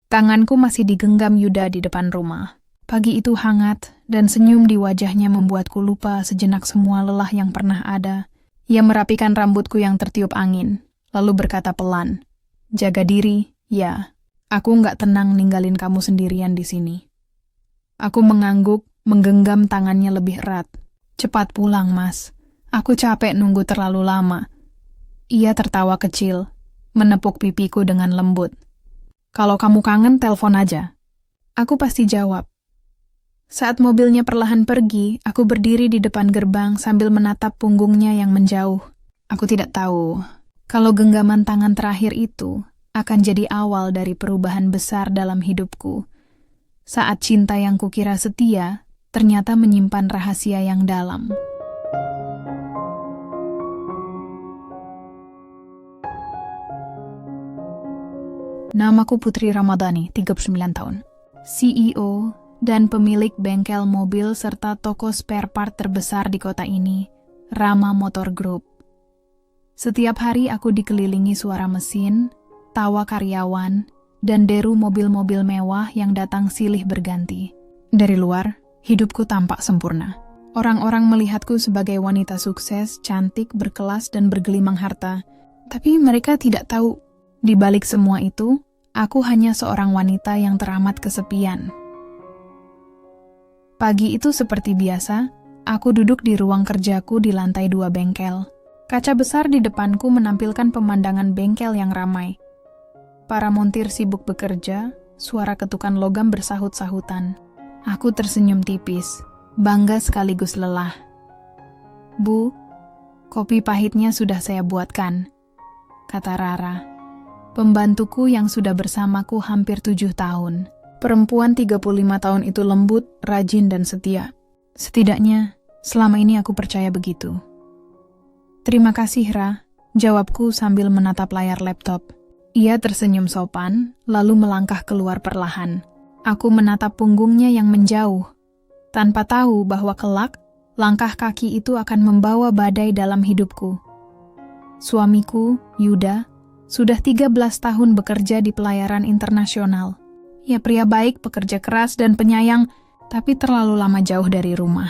Tanganku masih digenggam Yuda di depan rumah. Pagi itu hangat, dan senyum di wajahnya membuatku lupa sejenak semua lelah yang pernah ada. Ia merapikan rambutku yang tertiup angin, lalu berkata pelan, "Jaga diri, ya. Aku nggak tenang ninggalin kamu sendirian di sini." Aku mengangguk, menggenggam tangannya lebih erat. "Cepat pulang, Mas. Aku capek nunggu terlalu lama." Ia tertawa kecil, menepuk pipiku dengan lembut. "Kalau kamu kangen, telepon aja." Aku pasti jawab. Saat mobilnya perlahan pergi, aku berdiri di depan gerbang sambil menatap punggungnya yang menjauh. Aku tidak tahu kalau genggaman tangan terakhir itu akan jadi awal dari perubahan besar dalam hidupku. Saat cinta yang kukira setia, ternyata menyimpan rahasia yang dalam. Namaku Putri Ramadhani, 39 tahun. CEO dan pemilik bengkel mobil serta toko spare part terbesar di kota ini, Rama Motor Group. Setiap hari aku dikelilingi suara mesin, tawa karyawan, dan deru mobil-mobil mewah yang datang silih berganti. Dari luar, hidupku tampak sempurna. Orang-orang melihatku sebagai wanita sukses, cantik, berkelas, dan bergelimang harta. Tapi mereka tidak tahu, di balik semua itu, aku hanya seorang wanita yang teramat kesepian. Pagi itu seperti biasa, aku duduk di ruang kerjaku di lantai 2 bengkel. Kaca besar di depanku menampilkan pemandangan bengkel yang ramai. Para montir sibuk bekerja, suara ketukan logam bersahut-sahutan. Aku tersenyum tipis, bangga sekaligus lelah. "Bu, kopi pahitnya sudah saya buatkan," kata Rara, pembantuku yang sudah bersamaku hampir 7 tahun. Perempuan 35 tahun itu lembut, rajin, dan setia. Setidaknya, selama ini aku percaya begitu. "Terima kasih, Ra," jawabku sambil menatap layar laptop. Ia tersenyum sopan, lalu melangkah keluar perlahan. Aku menatap punggungnya yang menjauh, tanpa tahu bahwa kelak, langkah kaki itu akan membawa badai dalam hidupku. Suamiku, Yuda, sudah 13 tahun bekerja di pelayaran internasional. Ia pria baik, pekerja keras, dan penyayang, tapi terlalu lama jauh dari rumah.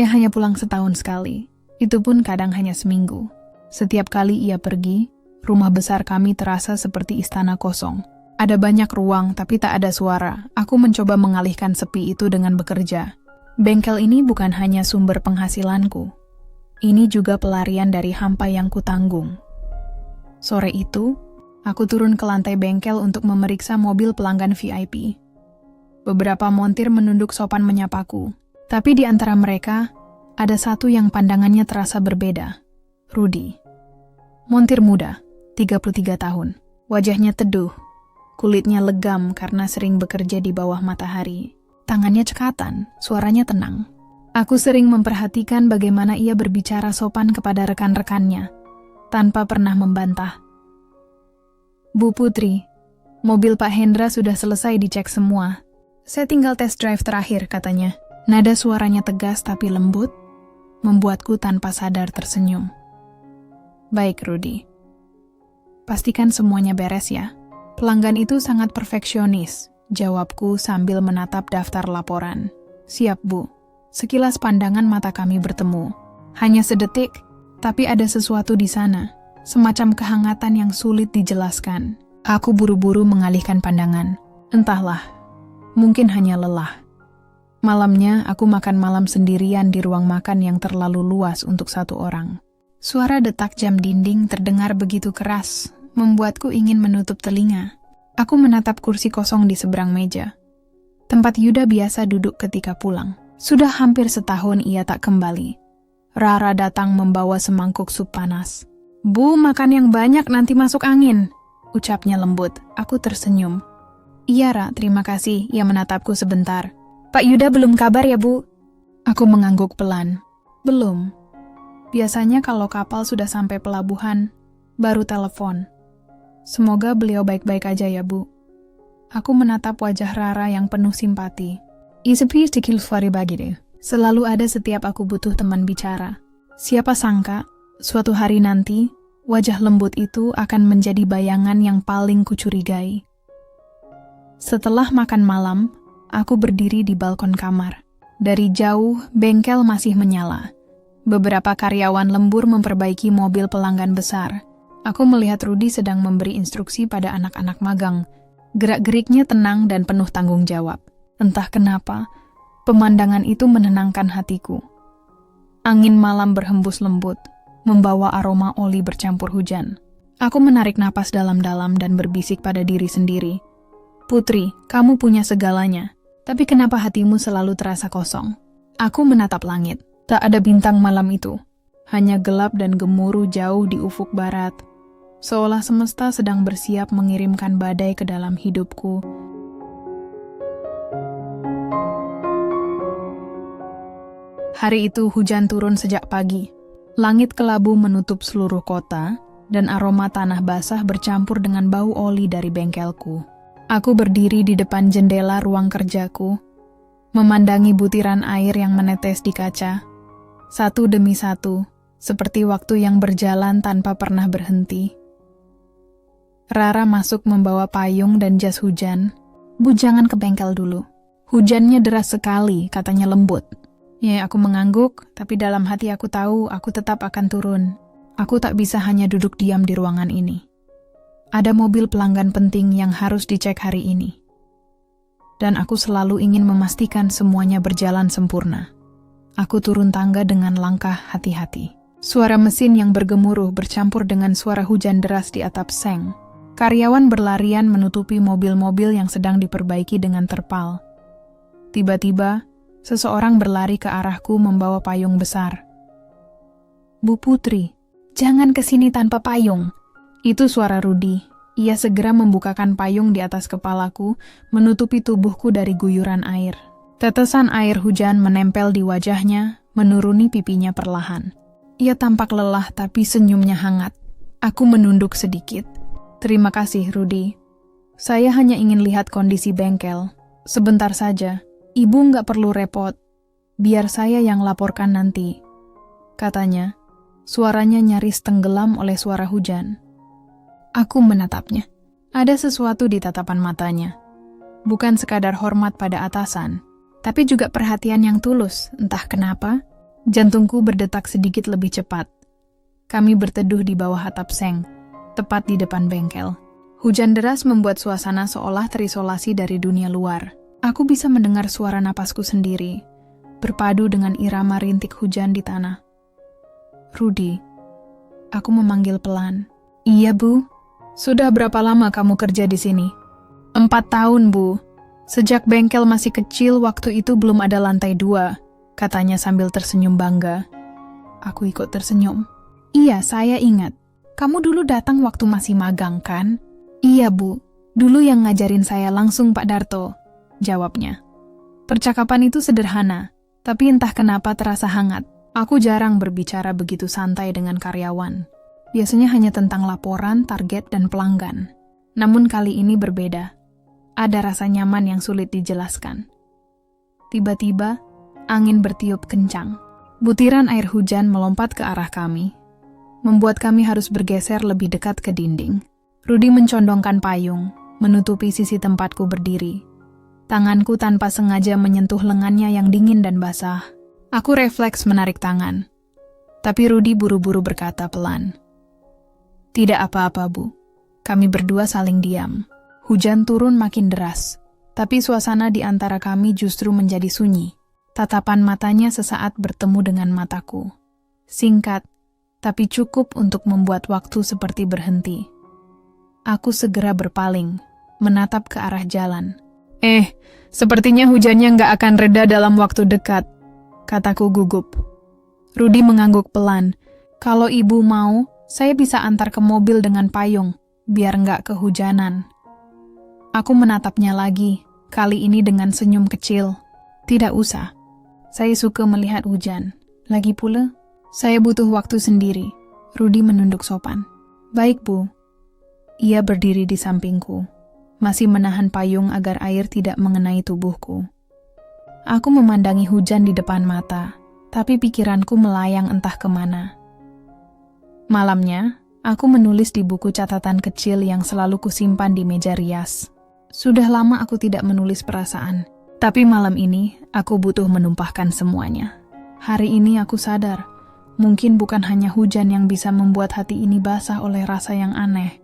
Ia hanya pulang setahun sekali, itu pun kadang hanya seminggu. Setiap kali ia pergi, rumah besar kami terasa seperti istana kosong. Ada banyak ruang, tapi tak ada suara. Aku mencoba mengalihkan sepi itu dengan bekerja. Bengkel ini bukan hanya sumber penghasilanku. Ini juga pelarian dari hampa yang kutanggung. Sore itu, aku turun ke lantai bengkel untuk memeriksa mobil pelanggan VIP. Beberapa montir menunduk sopan menyapaku, tapi di antara mereka, ada satu yang pandangannya terasa berbeda. Rudy. Montir muda, 33 tahun. Wajahnya teduh, kulitnya legam karena sering bekerja di bawah matahari. Tangannya cekatan, suaranya tenang. Aku sering memperhatikan bagaimana ia berbicara sopan kepada rekan-rekannya, tanpa pernah membantah. "Bu Putri, mobil Pak Hendra sudah selesai dicek semua. Saya tinggal test drive terakhir," katanya. Nada suaranya tegas tapi lembut, membuatku tanpa sadar tersenyum. "Baik, Rudy. Pastikan semuanya beres ya." "Pelanggan itu sangat perfeksionis," jawabku sambil menatap daftar laporan. "Siap, Bu." Sekilas pandangan mata kami bertemu. Hanya sedetik, tapi ada sesuatu di sana. Semacam kehangatan yang sulit dijelaskan. Aku buru-buru mengalihkan pandangan. Entahlah, mungkin hanya lelah. Malamnya, aku makan malam sendirian di ruang makan yang terlalu luas untuk satu orang. Suara detak jam dinding terdengar begitu keras, membuatku ingin menutup telinga. Aku menatap kursi kosong di seberang meja. Tempat Yuda biasa duduk ketika pulang. Sudah hampir setahun ia tak kembali. Rara datang membawa semangkuk sup panas. "Bu, makan yang banyak nanti masuk angin," ucapnya lembut. Aku tersenyum. "Iya, Ra, terima kasih." Ia menatapku sebentar. "Pak Yuda belum kabar ya, Bu?" Aku mengangguk pelan. "Belum. Biasanya kalau kapal sudah sampai pelabuhan, baru telepon. Semoga beliau baik-baik aja ya, Bu." Aku menatap wajah Rara yang penuh simpati. "Isepis dikil suari bagi deh. Selalu ada setiap aku butuh teman bicara. Siapa sangka, suatu hari nanti, wajah lembut itu akan menjadi bayangan yang paling kucurigai." Setelah makan malam, aku berdiri di balkon kamar. Dari jauh, bengkel masih menyala. Beberapa karyawan lembur memperbaiki mobil pelanggan besar. Aku melihat Rudy sedang memberi instruksi pada anak-anak magang. Gerak-geriknya tenang dan penuh tanggung jawab. Entah kenapa, pemandangan itu menenangkan hatiku. Angin malam berhembus lembut, membawa aroma oli bercampur hujan. Aku menarik napas dalam-dalam dan berbisik pada diri sendiri. Putri, kamu punya segalanya, tapi kenapa hatimu selalu terasa kosong? Aku menatap langit. Tak ada bintang malam itu. Hanya gelap dan gemuruh jauh di ufuk barat. Seolah semesta sedang bersiap mengirimkan badai ke dalam hidupku. Hari itu hujan turun sejak pagi. Langit kelabu menutup seluruh kota, dan aroma tanah basah bercampur dengan bau oli dari bengkelku. Aku berdiri di depan jendela ruang kerjaku, memandangi butiran air yang menetes di kaca. Satu demi satu, seperti waktu yang berjalan tanpa pernah berhenti. Rara masuk membawa payung dan jas hujan. Bu, jangan ke bengkel dulu. Hujannya deras sekali, katanya lembut. Ya, aku mengangguk, tapi dalam hati aku tahu aku tetap akan turun. Aku tak bisa hanya duduk diam di ruangan ini. Ada mobil pelanggan penting yang harus dicek hari ini. Dan aku selalu ingin memastikan semuanya berjalan sempurna. Aku turun tangga dengan langkah hati-hati. Suara mesin yang bergemuruh bercampur dengan suara hujan deras di atap seng. Karyawan berlarian menutupi mobil-mobil yang sedang diperbaiki dengan terpal. Tiba-tiba, seseorang berlari ke arahku membawa payung besar. Bu Putri, jangan kesini tanpa payung. Itu suara Rudy. Ia segera membukakan payung di atas kepalaku, menutupi tubuhku dari guyuran air. Tetesan air hujan menempel di wajahnya, menuruni pipinya perlahan. Ia tampak lelah tapi senyumnya hangat. Aku menunduk sedikit. Terima kasih, Rudy. Saya hanya ingin lihat kondisi bengkel. Sebentar saja. Ibu nggak perlu repot. Biar saya yang laporkan nanti. Katanya. Suaranya nyaris tenggelam oleh suara hujan. Aku menatapnya. Ada sesuatu di tatapan matanya. Bukan sekadar hormat pada atasan, tapi juga perhatian yang tulus. Entah kenapa, jantungku berdetak sedikit lebih cepat. Kami berteduh di bawah atap seng, tepat di depan bengkel. Hujan deras membuat suasana seolah terisolasi dari dunia luar. Aku bisa mendengar suara napasku sendiri, berpadu dengan irama rintik hujan di tanah. Rudy, aku memanggil pelan. Iya, Bu. Sudah berapa lama kamu kerja di sini? 4 tahun, Bu. Sejak bengkel masih kecil, waktu itu belum ada lantai 2, katanya sambil tersenyum bangga. Aku ikut tersenyum. Iya, saya ingat. Kamu dulu datang waktu masih magang, kan? Iya, Bu. Dulu yang ngajarin saya langsung Pak Darto, jawabnya. Percakapan itu sederhana, tapi entah kenapa terasa hangat. Aku jarang berbicara begitu santai dengan karyawan. Biasanya hanya tentang laporan, target, dan pelanggan. Namun kali ini berbeda. Ada rasa nyaman yang sulit dijelaskan. Tiba-tiba, angin bertiup kencang. Butiran air hujan melompat ke arah kami, membuat kami harus bergeser lebih dekat ke dinding. Rudy mencondongkan payung, menutupi sisi tempatku berdiri. Tanganku tanpa sengaja menyentuh lengannya yang dingin dan basah. Aku refleks menarik tangan. Tapi Rudy buru-buru berkata pelan. Tidak apa-apa, Bu. Kami berdua saling diam. Hujan turun makin deras, tapi suasana di antara kami justru menjadi sunyi. Tatapan matanya sesaat bertemu dengan mataku. Singkat, tapi cukup untuk membuat waktu seperti berhenti. Aku segera berpaling, menatap ke arah jalan. Sepertinya hujannya nggak akan reda dalam waktu dekat, kataku gugup. Rudy mengangguk pelan. Kalau ibu mau, saya bisa antar ke mobil dengan payung, biar nggak kehujanan. Aku menatapnya lagi, kali ini dengan senyum kecil. Tidak usah. Saya suka melihat hujan. Lagi pula, saya butuh waktu sendiri. Rudy menunduk sopan. Baik, Bu. Ia berdiri di sampingku, masih menahan payung agar air tidak mengenai tubuhku. Aku memandangi hujan di depan mata, tapi pikiranku melayang entah kemana. Malamnya, aku menulis di buku catatan kecil yang selalu kusimpan di meja rias. Sudah lama aku tidak menulis perasaan, tapi malam ini aku butuh menumpahkan semuanya. Hari ini aku sadar, mungkin bukan hanya hujan yang bisa membuat hati ini basah oleh rasa yang aneh.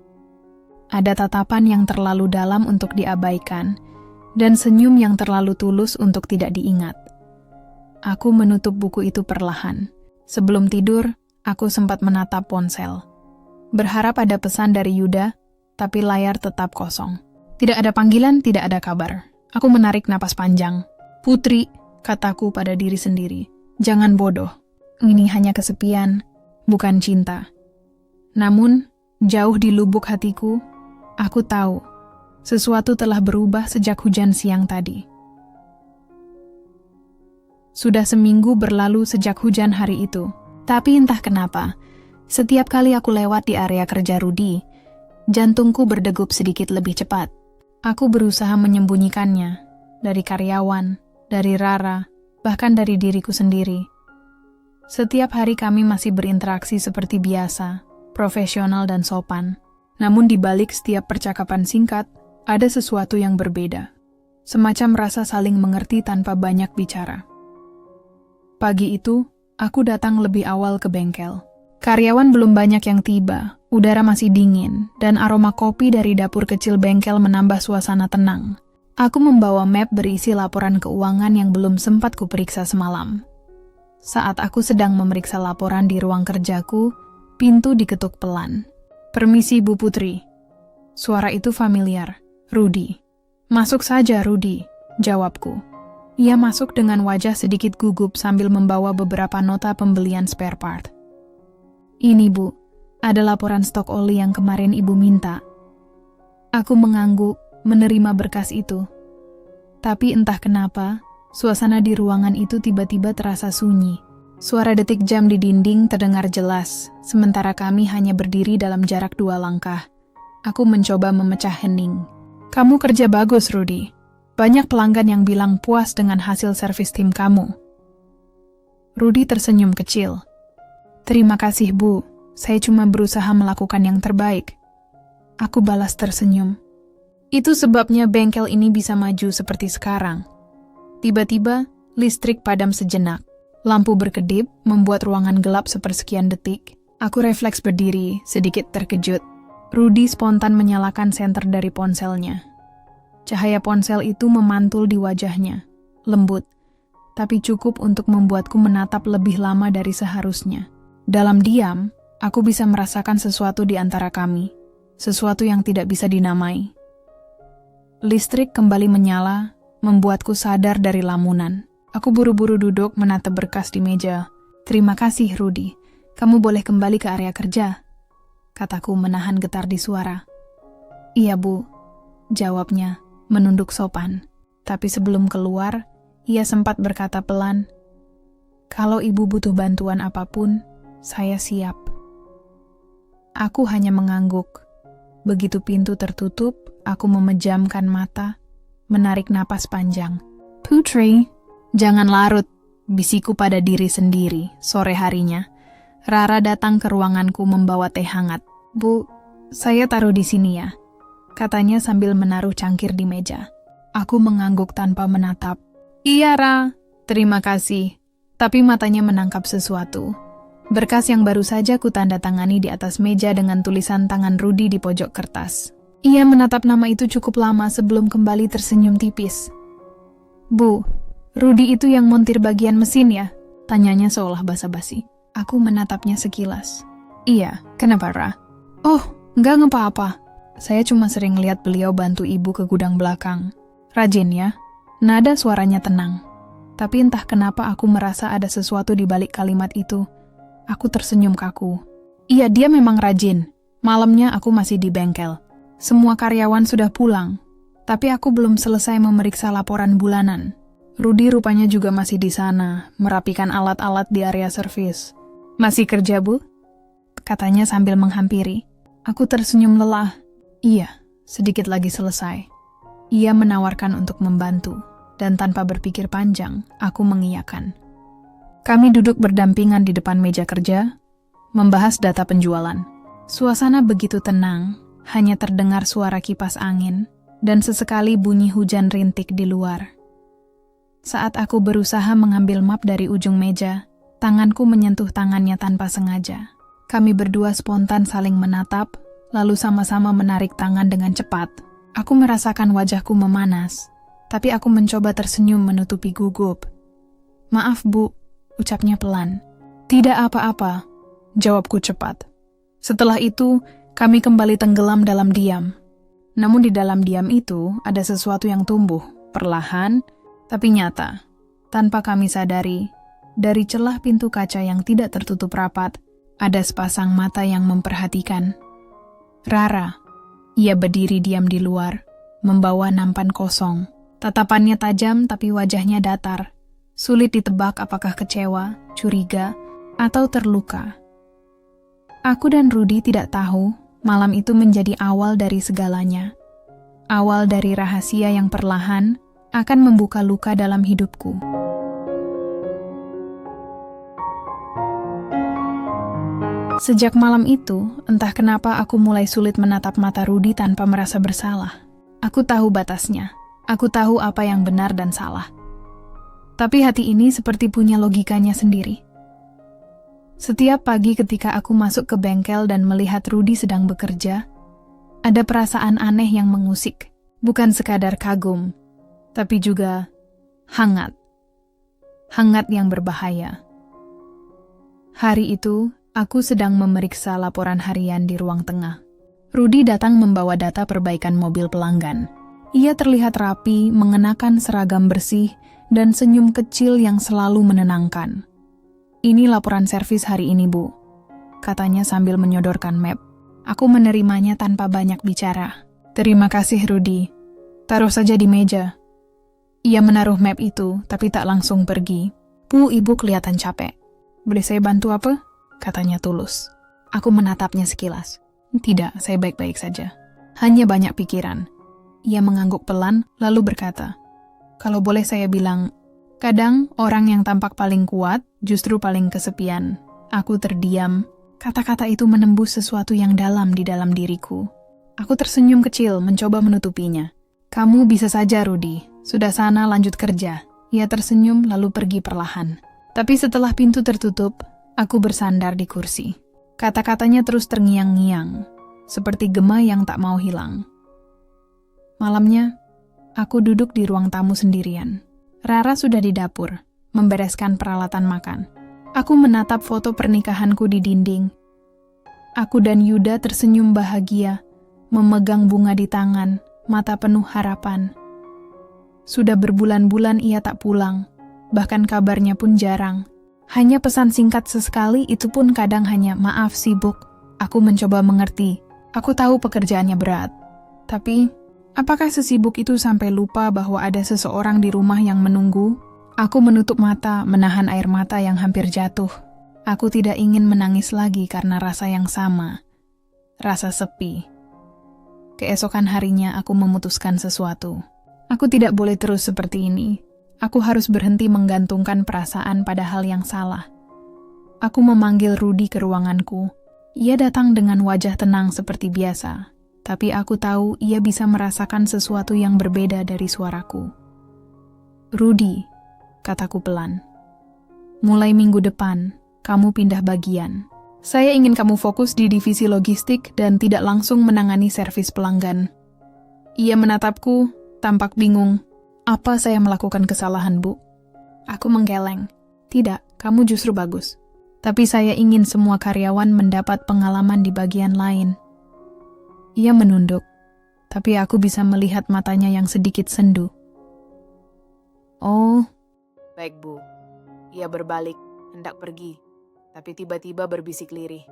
Ada tatapan yang terlalu dalam untuk diabaikan, dan senyum yang terlalu tulus untuk tidak diingat. Aku menutup buku itu perlahan. Sebelum tidur, aku sempat menatap ponsel. Berharap ada pesan dari Yuda, tapi layar tetap kosong. Tidak ada panggilan, tidak ada kabar. Aku menarik napas panjang. Putri, kataku pada diri sendiri, jangan bodoh. Ini hanya kesepian, bukan cinta. Namun, jauh di lubuk hatiku, aku tahu sesuatu telah berubah sejak hujan siang tadi. Sudah seminggu berlalu sejak hujan hari itu, tapi entah kenapa, setiap kali aku lewat di area kerja Rudy, jantungku berdegup sedikit lebih cepat. Aku berusaha menyembunyikannya dari karyawan, dari Rara, bahkan dari diriku sendiri. Setiap hari kami masih berinteraksi seperti biasa, profesional dan sopan. Namun di balik setiap percakapan singkat, ada sesuatu yang berbeda. Semacam rasa saling mengerti tanpa banyak bicara. Pagi itu, aku datang lebih awal ke bengkel. Karyawan belum banyak yang tiba, udara masih dingin, dan aroma kopi dari dapur kecil bengkel menambah suasana tenang. Aku membawa map berisi laporan keuangan yang belum sempat kuperiksa semalam. Saat aku sedang memeriksa laporan di ruang kerjaku, pintu diketuk pelan. "Permisi, Bu Putri." Suara itu familiar. Rudy. "Masuk saja, Rudy," jawabku. Ia masuk dengan wajah sedikit gugup sambil membawa beberapa nota pembelian spare part. "Ini, Bu, ada laporan stok oli yang kemarin Ibu minta." Aku mengangguk, menerima berkas itu. Tapi entah kenapa, suasana di ruangan itu tiba-tiba terasa sunyi. Suara detik jam di dinding terdengar jelas, sementara kami hanya berdiri dalam jarak 2 langkah. Aku mencoba memecah hening. "Kamu kerja bagus, Rudy. Banyak pelanggan yang bilang puas dengan hasil servis tim kamu." Rudy tersenyum kecil. "Terima kasih, Bu. Saya cuma berusaha melakukan yang terbaik." Aku balas tersenyum. "Itu sebabnya bengkel ini bisa maju seperti sekarang." Tiba-tiba, listrik padam sejenak. Lampu berkedip, membuat ruangan gelap sepersekian detik. Aku refleks berdiri, sedikit terkejut. Rudy spontan menyalakan senter dari ponselnya. Cahaya ponsel itu memantul di wajahnya. Lembut, tapi cukup untuk membuatku menatap lebih lama dari seharusnya. Dalam diam, aku bisa merasakan sesuatu di antara kami. Sesuatu yang tidak bisa dinamai. Listrik kembali menyala, membuatku sadar dari lamunan. Aku buru-buru duduk menatap berkas di meja. "Terima kasih, Rudy. Kamu boleh kembali ke area kerja," kataku menahan getar di suara. "Iya, Bu," jawabnya, menunduk sopan. Tapi sebelum keluar, ia sempat berkata pelan, "Kalau Ibu butuh bantuan apapun, saya siap." Aku hanya mengangguk. Begitu pintu tertutup, aku memejamkan mata, menarik napas panjang. "Putri, jangan larut," bisiku pada diri sendiri. Sore harinya, Rara datang ke ruanganku membawa teh hangat. "Bu, saya taruh di sini ya," katanya sambil menaruh cangkir di meja. Aku mengangguk tanpa menatap. "Iya, Ra, terima kasih." Tapi matanya menangkap sesuatu. Berkas yang baru saja kutandatangani di atas meja dengan tulisan tangan Rudy di pojok kertas. Ia menatap nama itu cukup lama sebelum kembali tersenyum tipis. "Bu, Rudy itu yang montir bagian mesin ya?" tanyanya seolah basa-basi. Aku menatapnya sekilas. "Iya, kenapa, Ra?" "Oh, enggak apa-apa. Saya cuma sering lihat beliau bantu ibu ke gudang belakang. Rajin ya." Nada suaranya tenang. Tapi entah kenapa aku merasa ada sesuatu di balik kalimat itu. Aku tersenyum kaku. "Iya, dia memang rajin. Malamnya aku masih di bengkel. Semua karyawan sudah pulang. Tapi aku belum selesai memeriksa laporan bulanan. Rudy rupanya juga masih di sana, merapikan alat-alat di area servis." "Masih kerja, Bu?" katanya sambil menghampiri. Aku tersenyum lelah. "Iya, sedikit lagi selesai." Ia menawarkan untuk membantu, dan tanpa berpikir panjang, aku mengiyakan. Kami duduk berdampingan di depan meja kerja, membahas data penjualan. Suasana begitu tenang, hanya terdengar suara kipas angin, dan sesekali bunyi hujan rintik di luar. Saat aku berusaha mengambil map dari ujung meja, tanganku menyentuh tangannya tanpa sengaja. Kami berdua spontan saling menatap, lalu sama-sama menarik tangan dengan cepat. Aku merasakan wajahku memanas, tapi aku mencoba tersenyum menutupi gugup. "Maaf, Bu," ucapnya pelan. "Tidak apa-apa," jawabku cepat. Setelah itu, kami kembali tenggelam dalam diam. Namun di dalam diam itu ada sesuatu yang tumbuh, perlahan, tapi nyata. Tanpa kami sadari, dari celah pintu kaca yang tidak tertutup rapat, ada sepasang mata yang memperhatikan. Rara. Ia berdiri diam di luar, membawa nampan kosong. Tatapannya tajam tapi wajahnya datar. Sulit ditebak apakah kecewa, curiga, atau terluka. Aku dan Rudy tidak tahu malam itu menjadi awal dari segalanya. Awal dari rahasia yang perlahan akan membuka luka dalam hidupku. Sejak malam itu, entah kenapa aku mulai sulit menatap mata Rudy tanpa merasa bersalah. Aku tahu batasnya. Aku tahu apa yang benar dan salah. Tapi hati ini seperti punya logikanya sendiri. Setiap pagi ketika aku masuk ke bengkel dan melihat Rudy sedang bekerja, ada perasaan aneh yang mengusik. Bukan sekadar kagum, tapi juga hangat. Hangat yang berbahaya. Hari itu, aku sedang memeriksa laporan harian di ruang tengah. Rudy datang membawa data perbaikan mobil pelanggan. Ia terlihat rapi, mengenakan seragam bersih, dan senyum kecil yang selalu menenangkan. "Ini laporan servis hari ini, Bu," katanya sambil menyodorkan map. Aku menerimanya tanpa banyak bicara. "Terima kasih, Rudy. Taruh saja di meja." Ia menaruh map itu, tapi tak langsung pergi. "Bu, Ibu kelihatan capek. Boleh saya bantu apa?" katanya tulus. Aku menatapnya sekilas. "Tidak, saya baik-baik saja. Hanya banyak pikiran." Ia mengangguk pelan, lalu berkata, "Kalau boleh saya bilang, kadang orang yang tampak paling kuat justru paling kesepian." Aku terdiam. Kata-kata itu menembus sesuatu yang dalam di dalam diriku. Aku tersenyum kecil, mencoba menutupinya. "Kamu bisa saja, Rudy. Sudah sana lanjut kerja." Ia tersenyum lalu pergi perlahan. Tapi setelah pintu tertutup, aku bersandar di kursi. Kata-katanya terus terngiang-ngiang, seperti gema yang tak mau hilang. Malamnya, aku duduk di ruang tamu sendirian. Rara sudah di dapur, membereskan peralatan makan. Aku menatap foto pernikahanku di dinding. Aku dan Yuda tersenyum bahagia, memegang bunga di tangan, mata penuh harapan. Sudah berbulan-bulan ia tak pulang, bahkan kabarnya pun jarang. Hanya pesan singkat sesekali, itu pun kadang hanya "maaf sibuk." Aku mencoba mengerti. Aku tahu pekerjaannya berat. Tapi, apakah sesibuk itu sampai lupa bahwa ada seseorang di rumah yang menunggu? Aku menutup mata, menahan air mata yang hampir jatuh. Aku tidak ingin menangis lagi karena rasa yang sama. Rasa sepi. Keesokan harinya aku memutuskan sesuatu. Aku tidak boleh terus seperti ini. Aku harus berhenti menggantungkan perasaan pada hal yang salah. Aku memanggil Rudy ke ruanganku. Ia datang dengan wajah tenang seperti biasa, tapi aku tahu ia bisa merasakan sesuatu yang berbeda dari suaraku. "Rudy," kataku pelan, "mulai minggu depan, kamu pindah bagian. Saya ingin kamu fokus di divisi logistik dan tidak langsung menangani servis pelanggan." Ia menatapku, tampak bingung. "Apa saya melakukan kesalahan, Bu?" Aku menggeleng. "Tidak, kamu justru bagus. Tapi saya ingin semua karyawan mendapat pengalaman di bagian lain." Ia menunduk, tapi aku bisa melihat matanya yang sedikit sendu. "Oh." "Baik, Bu." Ia berbalik, hendak pergi, tapi tiba-tiba berbisik lirih.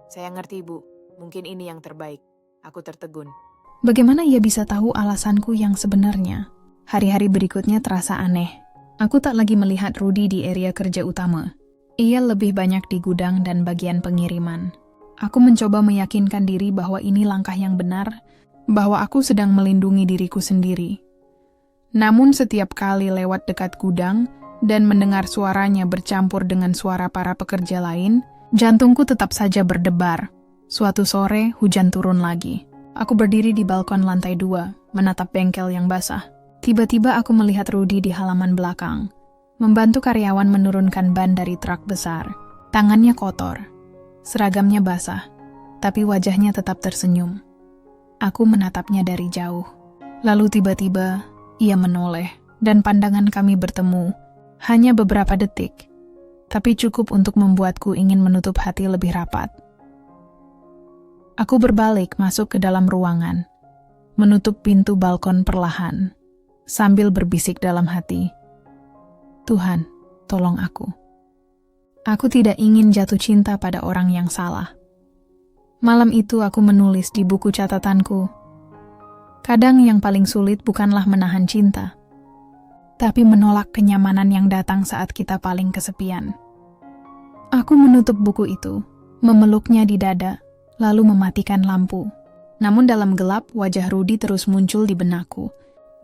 "Saya ngerti, Bu. Mungkin ini yang terbaik." Aku tertegun. Bagaimana ia bisa tahu alasanku yang sebenarnya? Hari-hari berikutnya terasa aneh. Aku tak lagi melihat Rudy di area kerja utama. Ia lebih banyak di gudang dan bagian pengiriman. Aku mencoba meyakinkan diri bahwa ini langkah yang benar, bahwa aku sedang melindungi diriku sendiri. Namun setiap kali lewat dekat gudang dan mendengar suaranya bercampur dengan suara para pekerja lain, jantungku tetap saja berdebar. Suatu sore, hujan turun lagi. Aku berdiri di balkon lantai 2, menatap bengkel yang basah. Tiba-tiba aku melihat Rudy di halaman belakang, membantu karyawan menurunkan ban dari truk besar. Tangannya kotor, seragamnya basah, tapi wajahnya tetap tersenyum. Aku menatapnya dari jauh. Lalu tiba-tiba, ia menoleh, dan pandangan kami bertemu. Hanya beberapa detik, tapi cukup untuk membuatku ingin menutup hati lebih rapat. Aku berbalik masuk ke dalam ruangan, menutup pintu balkon perlahan, sambil berbisik dalam hati, "Tuhan, tolong aku. Aku tidak ingin jatuh cinta pada orang yang salah." Malam itu aku menulis di buku catatanku, kadang yang paling sulit bukanlah menahan cinta, tapi menolak kenyamanan yang datang saat kita paling kesepian. Aku menutup buku itu, memeluknya di dada, lalu mematikan lampu. Namun dalam gelap, wajah Rudy terus muncul di benakku.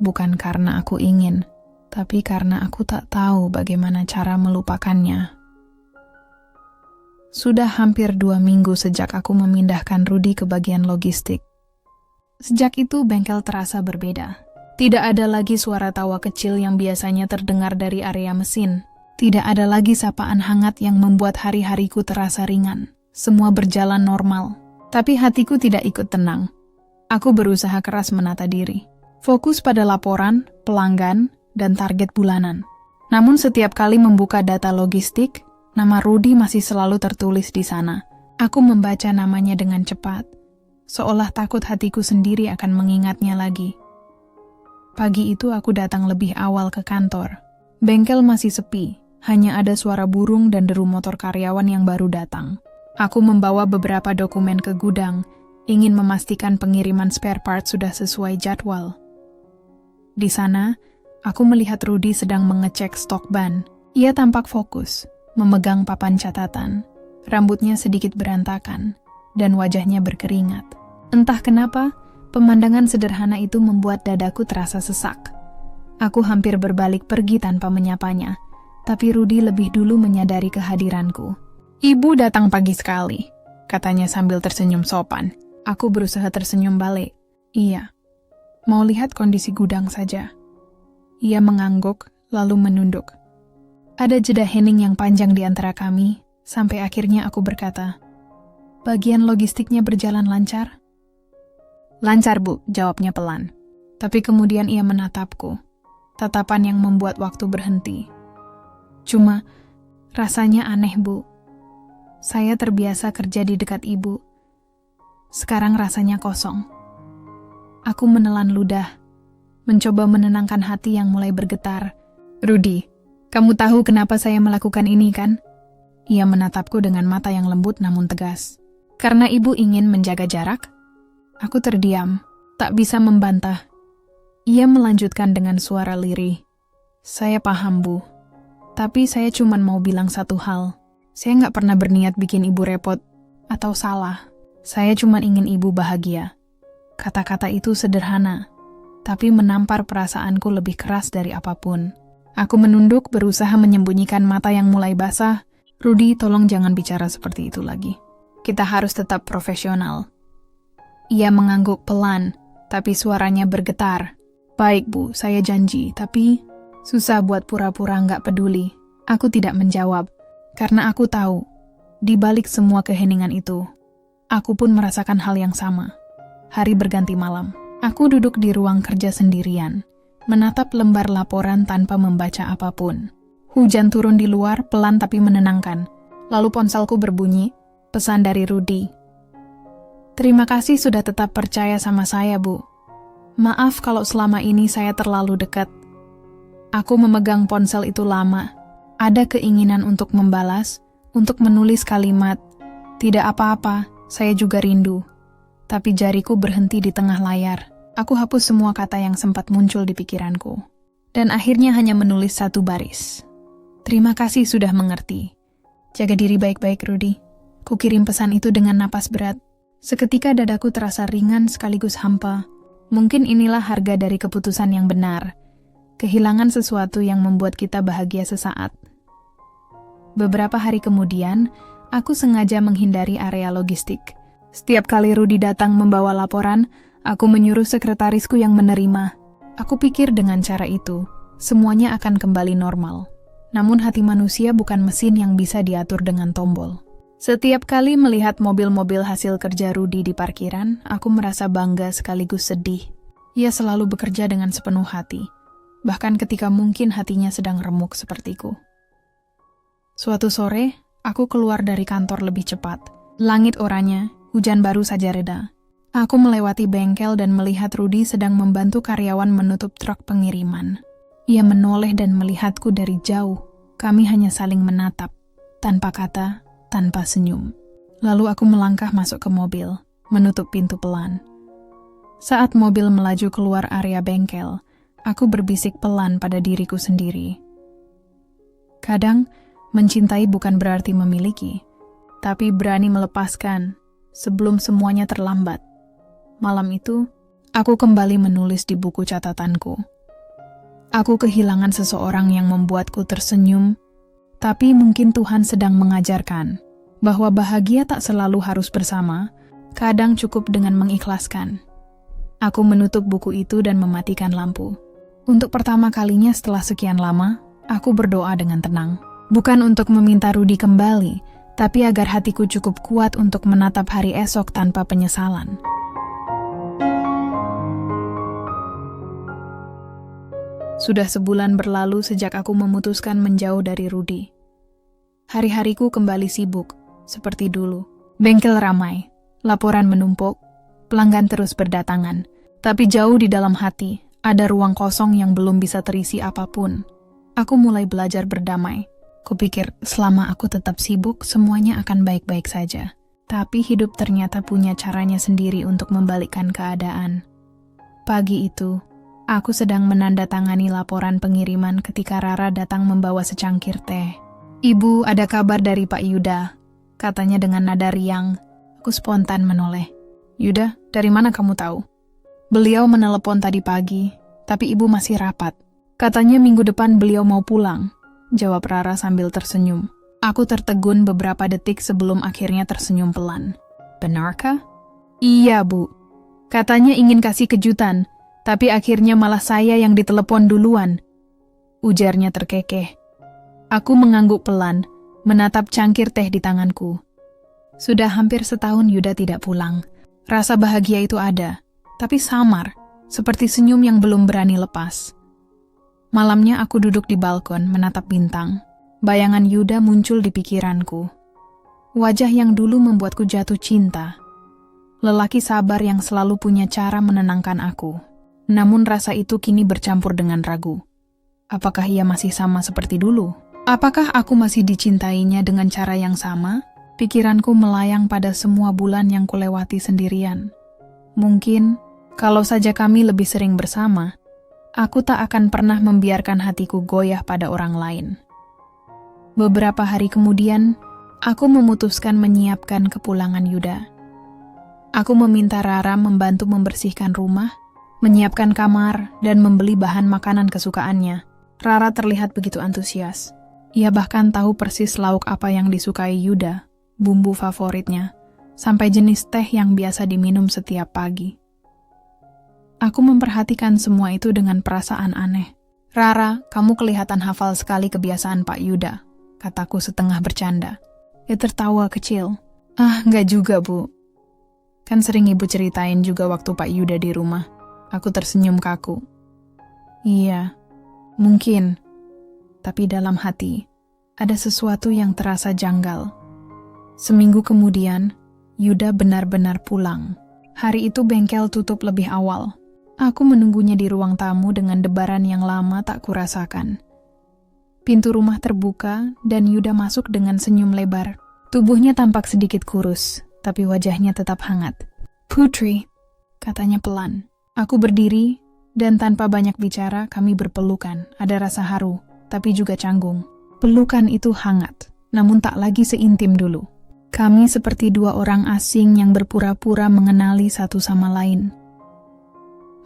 Bukan karena aku ingin, tapi karena aku tak tahu bagaimana cara melupakannya. Sudah hampir 2 minggu sejak aku memindahkan Rudy ke bagian logistik. Sejak itu bengkel terasa berbeda. Tidak ada lagi suara tawa kecil yang biasanya terdengar dari area mesin. Tidak ada lagi sapaan hangat yang membuat hari-hariku terasa ringan. Semua berjalan normal. Tapi hatiku tidak ikut tenang. Aku berusaha keras menata diri. Fokus pada laporan, pelanggan, dan target bulanan. Namun setiap kali membuka data logistik, nama Rudy masih selalu tertulis di sana. Aku membaca namanya dengan cepat, seolah takut hatiku sendiri akan mengingatnya lagi. Pagi itu aku datang lebih awal ke kantor. Bengkel masih sepi, hanya ada suara burung dan deru motor karyawan yang baru datang. Aku membawa beberapa dokumen ke gudang, ingin memastikan pengiriman spare part sudah sesuai jadwal. Di sana, aku melihat Rudy sedang mengecek stok ban. Ia tampak fokus, memegang papan catatan. Rambutnya sedikit berantakan, dan wajahnya berkeringat. Entah kenapa, pemandangan sederhana itu membuat dadaku terasa sesak. Aku hampir berbalik pergi tanpa menyapanya, tapi Rudy lebih dulu menyadari kehadiranku. "Ibu datang pagi sekali," katanya sambil tersenyum sopan. Aku berusaha tersenyum balik. "Iya, mau lihat kondisi gudang saja." Ia mengangguk, lalu menunduk. Ada jeda hening yang panjang di antara kami, sampai akhirnya aku berkata, "Bagian logistiknya berjalan lancar?" "Lancar, Bu," jawabnya pelan. Tapi kemudian ia menatapku, tatapan yang membuat waktu berhenti. "Cuma, rasanya aneh, Bu. Saya terbiasa kerja di dekat Ibu. Sekarang rasanya kosong." Aku menelan ludah, mencoba menenangkan hati yang mulai bergetar. "Rudy, kamu tahu kenapa saya melakukan ini, kan?" Ia menatapku dengan mata yang lembut namun tegas. "Karena Ibu ingin menjaga jarak?" Aku terdiam, tak bisa membantah. Ia melanjutkan dengan suara lirih. "Saya paham, Bu. Tapi saya cuma mau bilang satu hal. Saya nggak pernah berniat bikin Ibu repot atau salah. Saya cuma ingin Ibu bahagia." Kata-kata itu sederhana, tapi menampar perasaanku lebih keras dari apapun. Aku menunduk, berusaha menyembunyikan mata yang mulai basah. "Rudy, tolong jangan bicara seperti itu lagi. Kita harus tetap profesional." Ia mengangguk pelan, tapi suaranya bergetar. "Baik, Bu, saya janji, tapi..." Susah buat pura-pura nggak peduli. Aku tidak menjawab. Karena aku tahu, di balik semua keheningan itu, aku pun merasakan hal yang sama. Hari berganti malam. Aku duduk di ruang kerja sendirian, menatap lembar laporan tanpa membaca apapun. Hujan turun di luar, pelan tapi menenangkan. Lalu ponselku berbunyi, pesan dari Rudy. "Terima kasih sudah tetap percaya sama saya, Bu. Maaf kalau selama ini saya terlalu dekat." Aku memegang ponsel itu lama. Ada keinginan untuk membalas, untuk menulis kalimat, "Tidak apa-apa, saya juga rindu." Tapi jariku berhenti di tengah layar. Aku hapus semua kata yang sempat muncul di pikiranku. Dan akhirnya hanya menulis satu baris. "Terima kasih sudah mengerti. Jaga diri baik-baik, Rudy." Kukirim pesan itu dengan napas berat. Seketika dadaku terasa ringan sekaligus hampa. Mungkin inilah harga dari keputusan yang benar. Kehilangan sesuatu yang membuat kita bahagia sesaat. Beberapa hari kemudian, aku sengaja menghindari area logistik. Setiap kali Rudy datang membawa laporan, aku menyuruh sekretarisku yang menerima. Aku pikir dengan cara itu, semuanya akan kembali normal. Namun hati manusia bukan mesin yang bisa diatur dengan tombol. Setiap kali melihat mobil-mobil hasil kerja Rudy di parkiran, aku merasa bangga sekaligus sedih. Ia selalu bekerja dengan sepenuh hati, bahkan ketika mungkin hatinya sedang remuk sepertiku. Suatu sore, aku keluar dari kantor lebih cepat. Langit oranye, hujan baru saja reda. Aku melewati bengkel dan melihat Rudy sedang membantu karyawan menutup truk pengiriman. Ia menoleh dan melihatku dari jauh. Kami hanya saling menatap, tanpa kata, tanpa senyum. Lalu aku melangkah masuk ke mobil, menutup pintu pelan. Saat mobil melaju keluar area bengkel, aku berbisik pelan pada diriku sendiri. Kadang, mencintai bukan berarti memiliki, tapi berani melepaskan sebelum semuanya terlambat. Malam itu, aku kembali menulis di buku catatanku. Aku kehilangan seseorang yang membuatku tersenyum, tapi mungkin Tuhan sedang mengajarkan bahwa bahagia tak selalu harus bersama, kadang cukup dengan mengikhlaskan. Aku menutup buku itu dan mematikan lampu. Untuk pertama kalinya setelah sekian lama, aku berdoa dengan tenang. Bukan untuk meminta Rudy kembali, tapi agar hatiku cukup kuat untuk menatap hari esok tanpa penyesalan. Sudah sebulan berlalu sejak aku memutuskan menjauh dari Rudy. Hari-hariku kembali sibuk, seperti dulu. Bengkel ramai, laporan menumpuk, pelanggan terus berdatangan. Tapi jauh di dalam hati, ada ruang kosong yang belum bisa terisi apapun. Aku mulai belajar berdamai. Kupikir selama aku tetap sibuk, semuanya akan baik-baik saja. Tapi hidup ternyata punya caranya sendiri untuk membalikkan keadaan. Pagi itu, aku sedang menandatangani laporan pengiriman ketika Rara datang membawa secangkir teh. "Ibu, ada kabar dari Pak Yuda," katanya dengan nada riang. Aku spontan menoleh. "Yuda, dari mana kamu tahu?" "Beliau menelepon tadi pagi, tapi ibu masih rapat. Katanya minggu depan beliau mau pulang," jawab Rara sambil tersenyum. Aku tertegun beberapa detik sebelum akhirnya tersenyum pelan. "Benarkah?" "Iya, Bu. Katanya ingin kasih kejutan, tapi akhirnya malah saya yang ditelepon duluan," ujarnya terkekeh. Aku mengangguk pelan, menatap cangkir teh di tanganku. Sudah hampir setahun Yuda tidak pulang. Rasa bahagia itu ada, tapi samar, seperti senyum yang belum berani lepas. Malamnya aku duduk di balkon menatap bintang. Bayangan Yuda muncul di pikiranku. Wajah yang dulu membuatku jatuh cinta. Lelaki sabar yang selalu punya cara menenangkan aku. Namun rasa itu kini bercampur dengan ragu. Apakah ia masih sama seperti dulu? Apakah aku masih dicintainya dengan cara yang sama? Pikiranku melayang pada semua bulan yang kulewati sendirian. Mungkin, kalau saja kami lebih sering bersama, aku tak akan pernah membiarkan hatiku goyah pada orang lain. Beberapa hari kemudian, aku memutuskan menyiapkan kepulangan Yuda. Aku meminta Rara membantu membersihkan rumah, menyiapkan kamar, dan membeli bahan makanan kesukaannya. Rara terlihat begitu antusias. Ia bahkan tahu persis lauk apa yang disukai Yuda, bumbu favoritnya, sampai jenis teh yang biasa diminum setiap pagi. Aku memperhatikan semua itu dengan perasaan aneh. "Rara, kamu kelihatan hafal sekali kebiasaan Pak Yuda," kataku setengah bercanda. Ia tertawa kecil. "Ah, enggak juga, Bu. Kan sering Ibu ceritain juga waktu Pak Yuda di rumah." Aku tersenyum kaku. "Iya, mungkin. Tapi dalam hati, ada sesuatu yang terasa janggal." Seminggu kemudian, Yuda benar-benar pulang. Hari itu bengkel tutup lebih awal. Aku menunggunya di ruang tamu dengan debaran yang lama tak kurasakan. Pintu rumah terbuka dan Yuda masuk dengan senyum lebar. Tubuhnya tampak sedikit kurus, tapi wajahnya tetap hangat. "Putri," katanya pelan. Aku berdiri, dan tanpa banyak bicara kami berpelukan. Ada rasa haru, tapi juga canggung. Pelukan itu hangat, namun tak lagi seintim dulu. Kami seperti dua orang asing yang berpura-pura mengenali satu sama lain.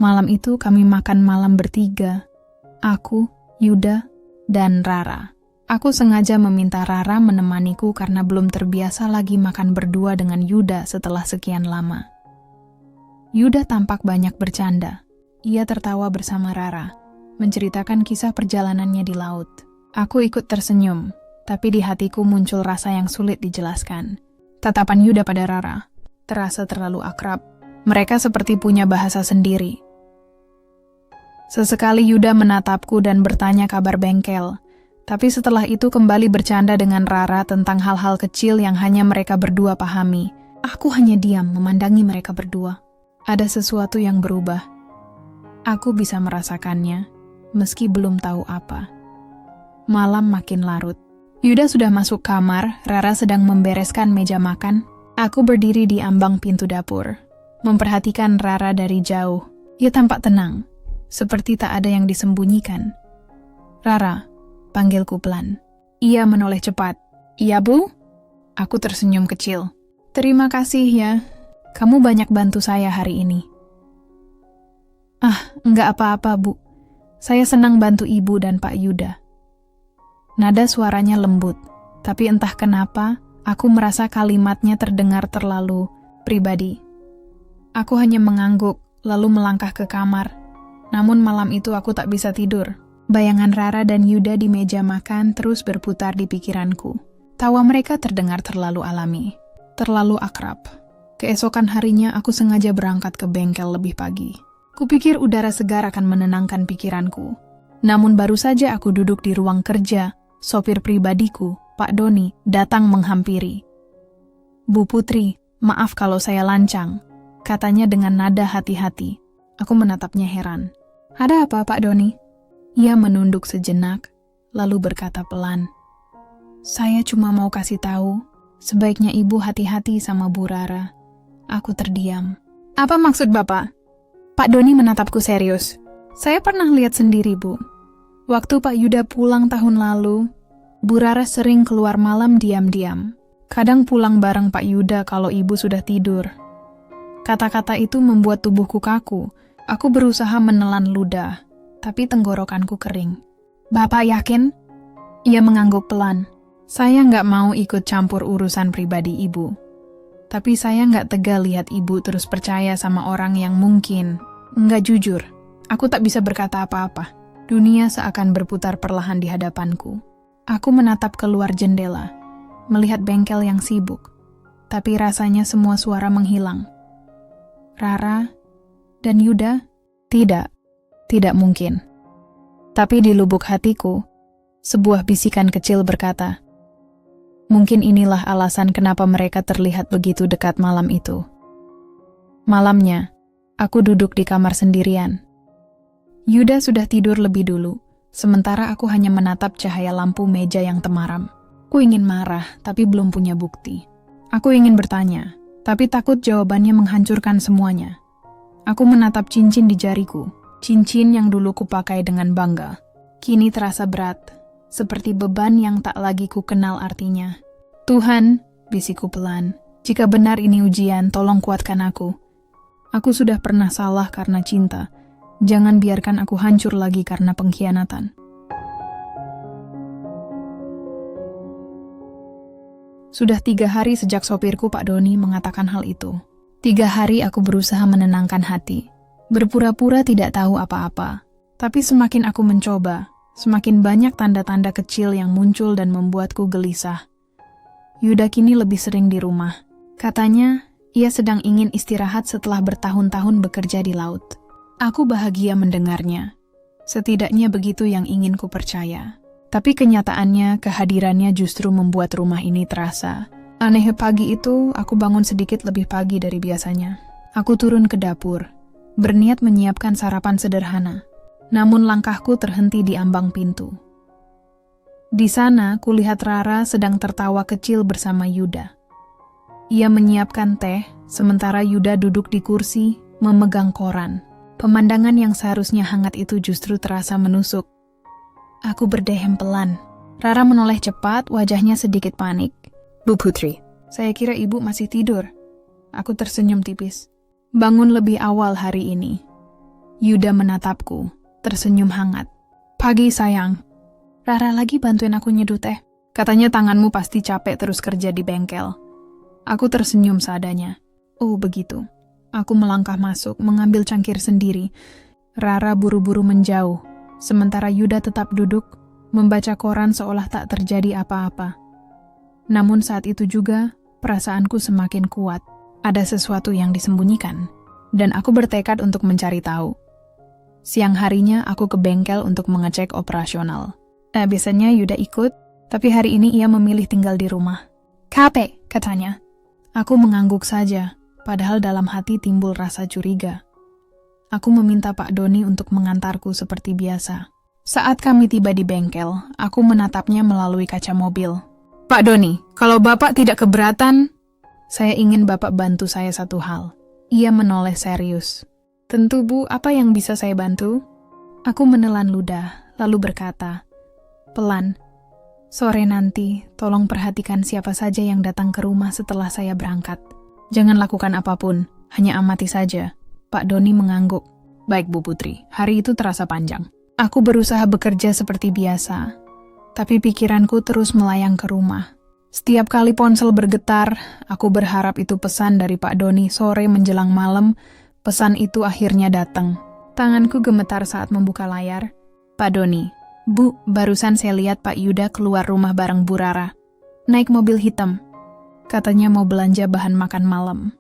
Malam itu kami makan malam bertiga. Aku, Yuda, dan Rara. Aku sengaja meminta Rara menemaniku karena belum terbiasa lagi makan berdua dengan Yuda setelah sekian lama. Yuda tampak banyak bercanda. Ia tertawa bersama Rara, menceritakan kisah perjalanannya di laut. Aku ikut tersenyum, tapi di hatiku muncul rasa yang sulit dijelaskan. Tatapan Yuda pada Rara terasa terlalu akrab. Mereka seperti punya bahasa sendiri. Sesekali Yuda menatapku dan bertanya kabar bengkel. Tapi setelah itu kembali bercanda dengan Rara tentang hal-hal kecil yang hanya mereka berdua pahami. Aku hanya diam memandangi mereka berdua. Ada sesuatu yang berubah. Aku bisa merasakannya, meski belum tahu apa. Malam makin larut. Yuda sudah masuk kamar, Rara sedang membereskan meja makan. Aku berdiri di ambang pintu dapur, memperhatikan Rara dari jauh. Ia tampak tenang, seperti tak ada yang disembunyikan. Rara, panggilku pelan. Ia menoleh cepat. Iya, Bu? Aku tersenyum kecil. Terima kasih ya. Kamu banyak bantu saya hari ini. Enggak apa-apa, Bu. Saya senang bantu Ibu dan Pak Yuda. Nada suaranya lembut, tapi entah kenapa, aku merasa kalimatnya terdengar terlalu pribadi. Aku hanya mengangguk, lalu melangkah ke kamar. Namun malam itu aku tak bisa tidur. Bayangan Rara dan Yuda di meja makan terus berputar di pikiranku. Tawa mereka terdengar terlalu alami, terlalu akrab. Keesokan harinya aku sengaja berangkat ke bengkel lebih pagi. Kupikir udara segar akan menenangkan pikiranku. Namun baru saja aku duduk di ruang kerja, sopir pribadiku, Pak Doni, datang menghampiri. Bu Putri, maaf kalau saya lancang, katanya dengan nada hati-hati. Aku menatapnya heran. Ada apa, Pak Doni? Ia menunduk sejenak, lalu berkata pelan. Saya cuma mau kasih tahu, sebaiknya Ibu hati-hati sama Bu Rara. Aku terdiam. Apa maksud Bapak? Pak Doni menatapku serius. Saya pernah lihat sendiri, Bu. Waktu Pak Yuda pulang tahun lalu, Bu Rara sering keluar malam diam-diam. Kadang pulang bareng Pak Yuda kalau Ibu sudah tidur. Kata-kata itu membuat tubuhku kaku. Aku berusaha menelan ludah, tapi tenggorokanku kering. Bapak yakin? Ia mengangguk pelan. Saya nggak mau ikut campur urusan pribadi Ibu. Tapi saya nggak tega lihat Ibu terus percaya sama orang yang mungkin nggak jujur. Aku tak bisa berkata apa-apa. Dunia seakan berputar perlahan di hadapanku. Aku menatap keluar jendela, melihat bengkel yang sibuk. Tapi rasanya semua suara menghilang. Rara dan Yuda? Tidak mungkin. Tapi di lubuk hatiku, sebuah bisikan kecil berkata, mungkin inilah alasan kenapa mereka terlihat begitu dekat malam itu. Malamnya, aku duduk di kamar sendirian. Yuda sudah tidur lebih dulu, sementara aku hanya menatap cahaya lampu meja yang temaram. Aku ingin marah, tapi belum punya bukti. Aku ingin bertanya, tapi takut jawabannya menghancurkan semuanya. Aku menatap cincin di jariku, cincin yang dulu kupakai dengan bangga. Kini terasa berat, seperti beban yang tak lagi ku kenal artinya. Tuhan, bisikku pelan, jika benar ini ujian, tolong kuatkan aku. Aku sudah pernah salah karena cinta. Jangan biarkan aku hancur lagi karena pengkhianatan. Sudah 3 hari sejak sopirku Pak Doni mengatakan hal itu. 3 hari aku berusaha menenangkan hati. Berpura-pura tidak tahu apa-apa. Tapi semakin aku mencoba, semakin banyak tanda-tanda kecil yang muncul dan membuatku gelisah. Yuda kini lebih sering di rumah. Katanya, ia sedang ingin istirahat setelah bertahun-tahun bekerja di laut. Aku bahagia mendengarnya. Setidaknya begitu yang ingin ku percaya. Tapi kenyataannya, kehadirannya justru membuat rumah ini terasa. Aneh, pagi itu, aku bangun sedikit lebih pagi dari biasanya. Aku turun ke dapur, berniat menyiapkan sarapan sederhana. Namun langkahku terhenti di ambang pintu. Di sana, kulihat Rara sedang tertawa kecil bersama Yuda. Ia menyiapkan teh, sementara Yuda duduk di kursi, memegang koran. Pemandangan yang seharusnya hangat itu justru terasa menusuk. Aku berdehem pelan. Rara menoleh cepat, wajahnya sedikit panik. Bu Putri, saya kira Ibu masih tidur. Aku tersenyum tipis. Bangun lebih awal hari ini. Yuda menatapku, tersenyum hangat. Pagi sayang. Rara lagi bantuin aku nyeduh teh. Katanya tanganmu pasti capek terus kerja di bengkel. Aku tersenyum seadanya. Oh begitu. Aku melangkah masuk, mengambil cangkir sendiri. Rara buru-buru menjauh, sementara Yuda tetap duduk, membaca koran seolah tak terjadi apa-apa. Namun saat itu juga, perasaanku semakin kuat. Ada sesuatu yang disembunyikan, dan aku bertekad untuk mencari tahu. Siang harinya aku ke bengkel untuk mengecek operasional. Biasanya Yuda ikut, tapi hari ini ia memilih tinggal di rumah. Capek, katanya. Aku mengangguk saja, padahal dalam hati timbul rasa curiga. Aku meminta Pak Doni untuk mengantarku seperti biasa. Saat kami tiba di bengkel, aku menatapnya melalui kaca mobil. Pak Doni, kalau Bapak tidak keberatan, saya ingin Bapak bantu saya satu hal. Ia menoleh serius. Tentu Bu, apa yang bisa saya bantu? Aku menelan ludah, lalu berkata, pelan, sore nanti tolong perhatikan siapa saja yang datang ke rumah setelah saya berangkat. Jangan lakukan apapun, hanya amati saja. Pak Doni mengangguk. Baik Bu Putri, hari itu terasa panjang. Aku berusaha bekerja seperti biasa, tapi pikiranku terus melayang ke rumah. Setiap kali ponsel bergetar, aku berharap itu pesan dari Pak Doni sore menjelang malam. Pesan itu akhirnya datang. Tanganku gemetar saat membuka layar. Pak Doni, Bu, barusan saya lihat Pak Yuda keluar rumah bareng Bu Rara. Naik mobil hitam. Katanya mau belanja bahan makan malam.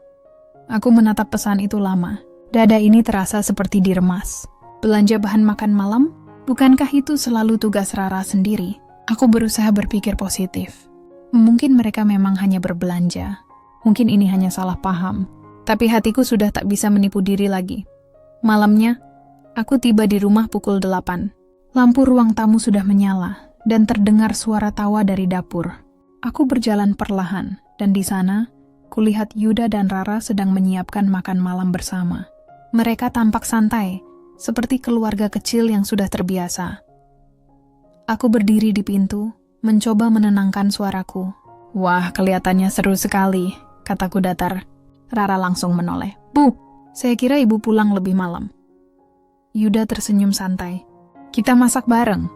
Aku menatap pesan itu lama. Dada ini terasa seperti diremas. Belanja bahan makan malam? Bukankah itu selalu tugas Rara sendiri? Aku berusaha berpikir positif. Mungkin mereka memang hanya berbelanja. Mungkin ini hanya salah paham. Tapi hatiku sudah tak bisa menipu diri lagi. Malamnya, aku tiba di rumah pukul 8. Lampu ruang tamu sudah menyala, dan terdengar suara tawa dari dapur. Aku berjalan perlahan, dan di sana, kulihat Yuda dan Rara sedang menyiapkan makan malam bersama. Mereka tampak santai, seperti keluarga kecil yang sudah terbiasa. Aku berdiri di pintu, mencoba menenangkan suaraku. Wah, kelihatannya seru sekali, kataku datar. Rara langsung menoleh. Bu, saya kira ibu pulang lebih malam. Yuda tersenyum santai. Kita masak bareng.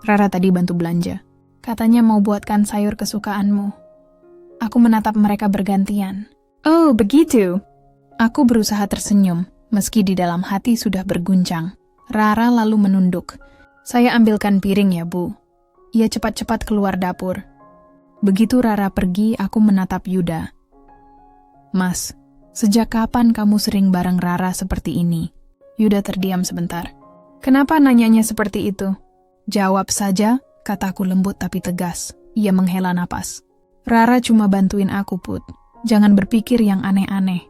Rara tadi bantu belanja. Katanya mau buatkan sayur kesukaanmu. Aku menatap mereka bergantian. Oh, begitu. Aku berusaha tersenyum, meski di dalam hati sudah berguncang. Rara lalu menunduk. Saya ambilkan piring ya, Bu. Ia cepat-cepat keluar dapur. Begitu Rara pergi, aku menatap Yuda. Mas, sejak kapan kamu sering bareng Rara seperti ini? Yuda terdiam sebentar. Kenapa nanyanya seperti itu? Jawab saja, kataku lembut tapi tegas. Ia menghela napas. Rara cuma bantuin aku, Put. Jangan berpikir yang aneh-aneh.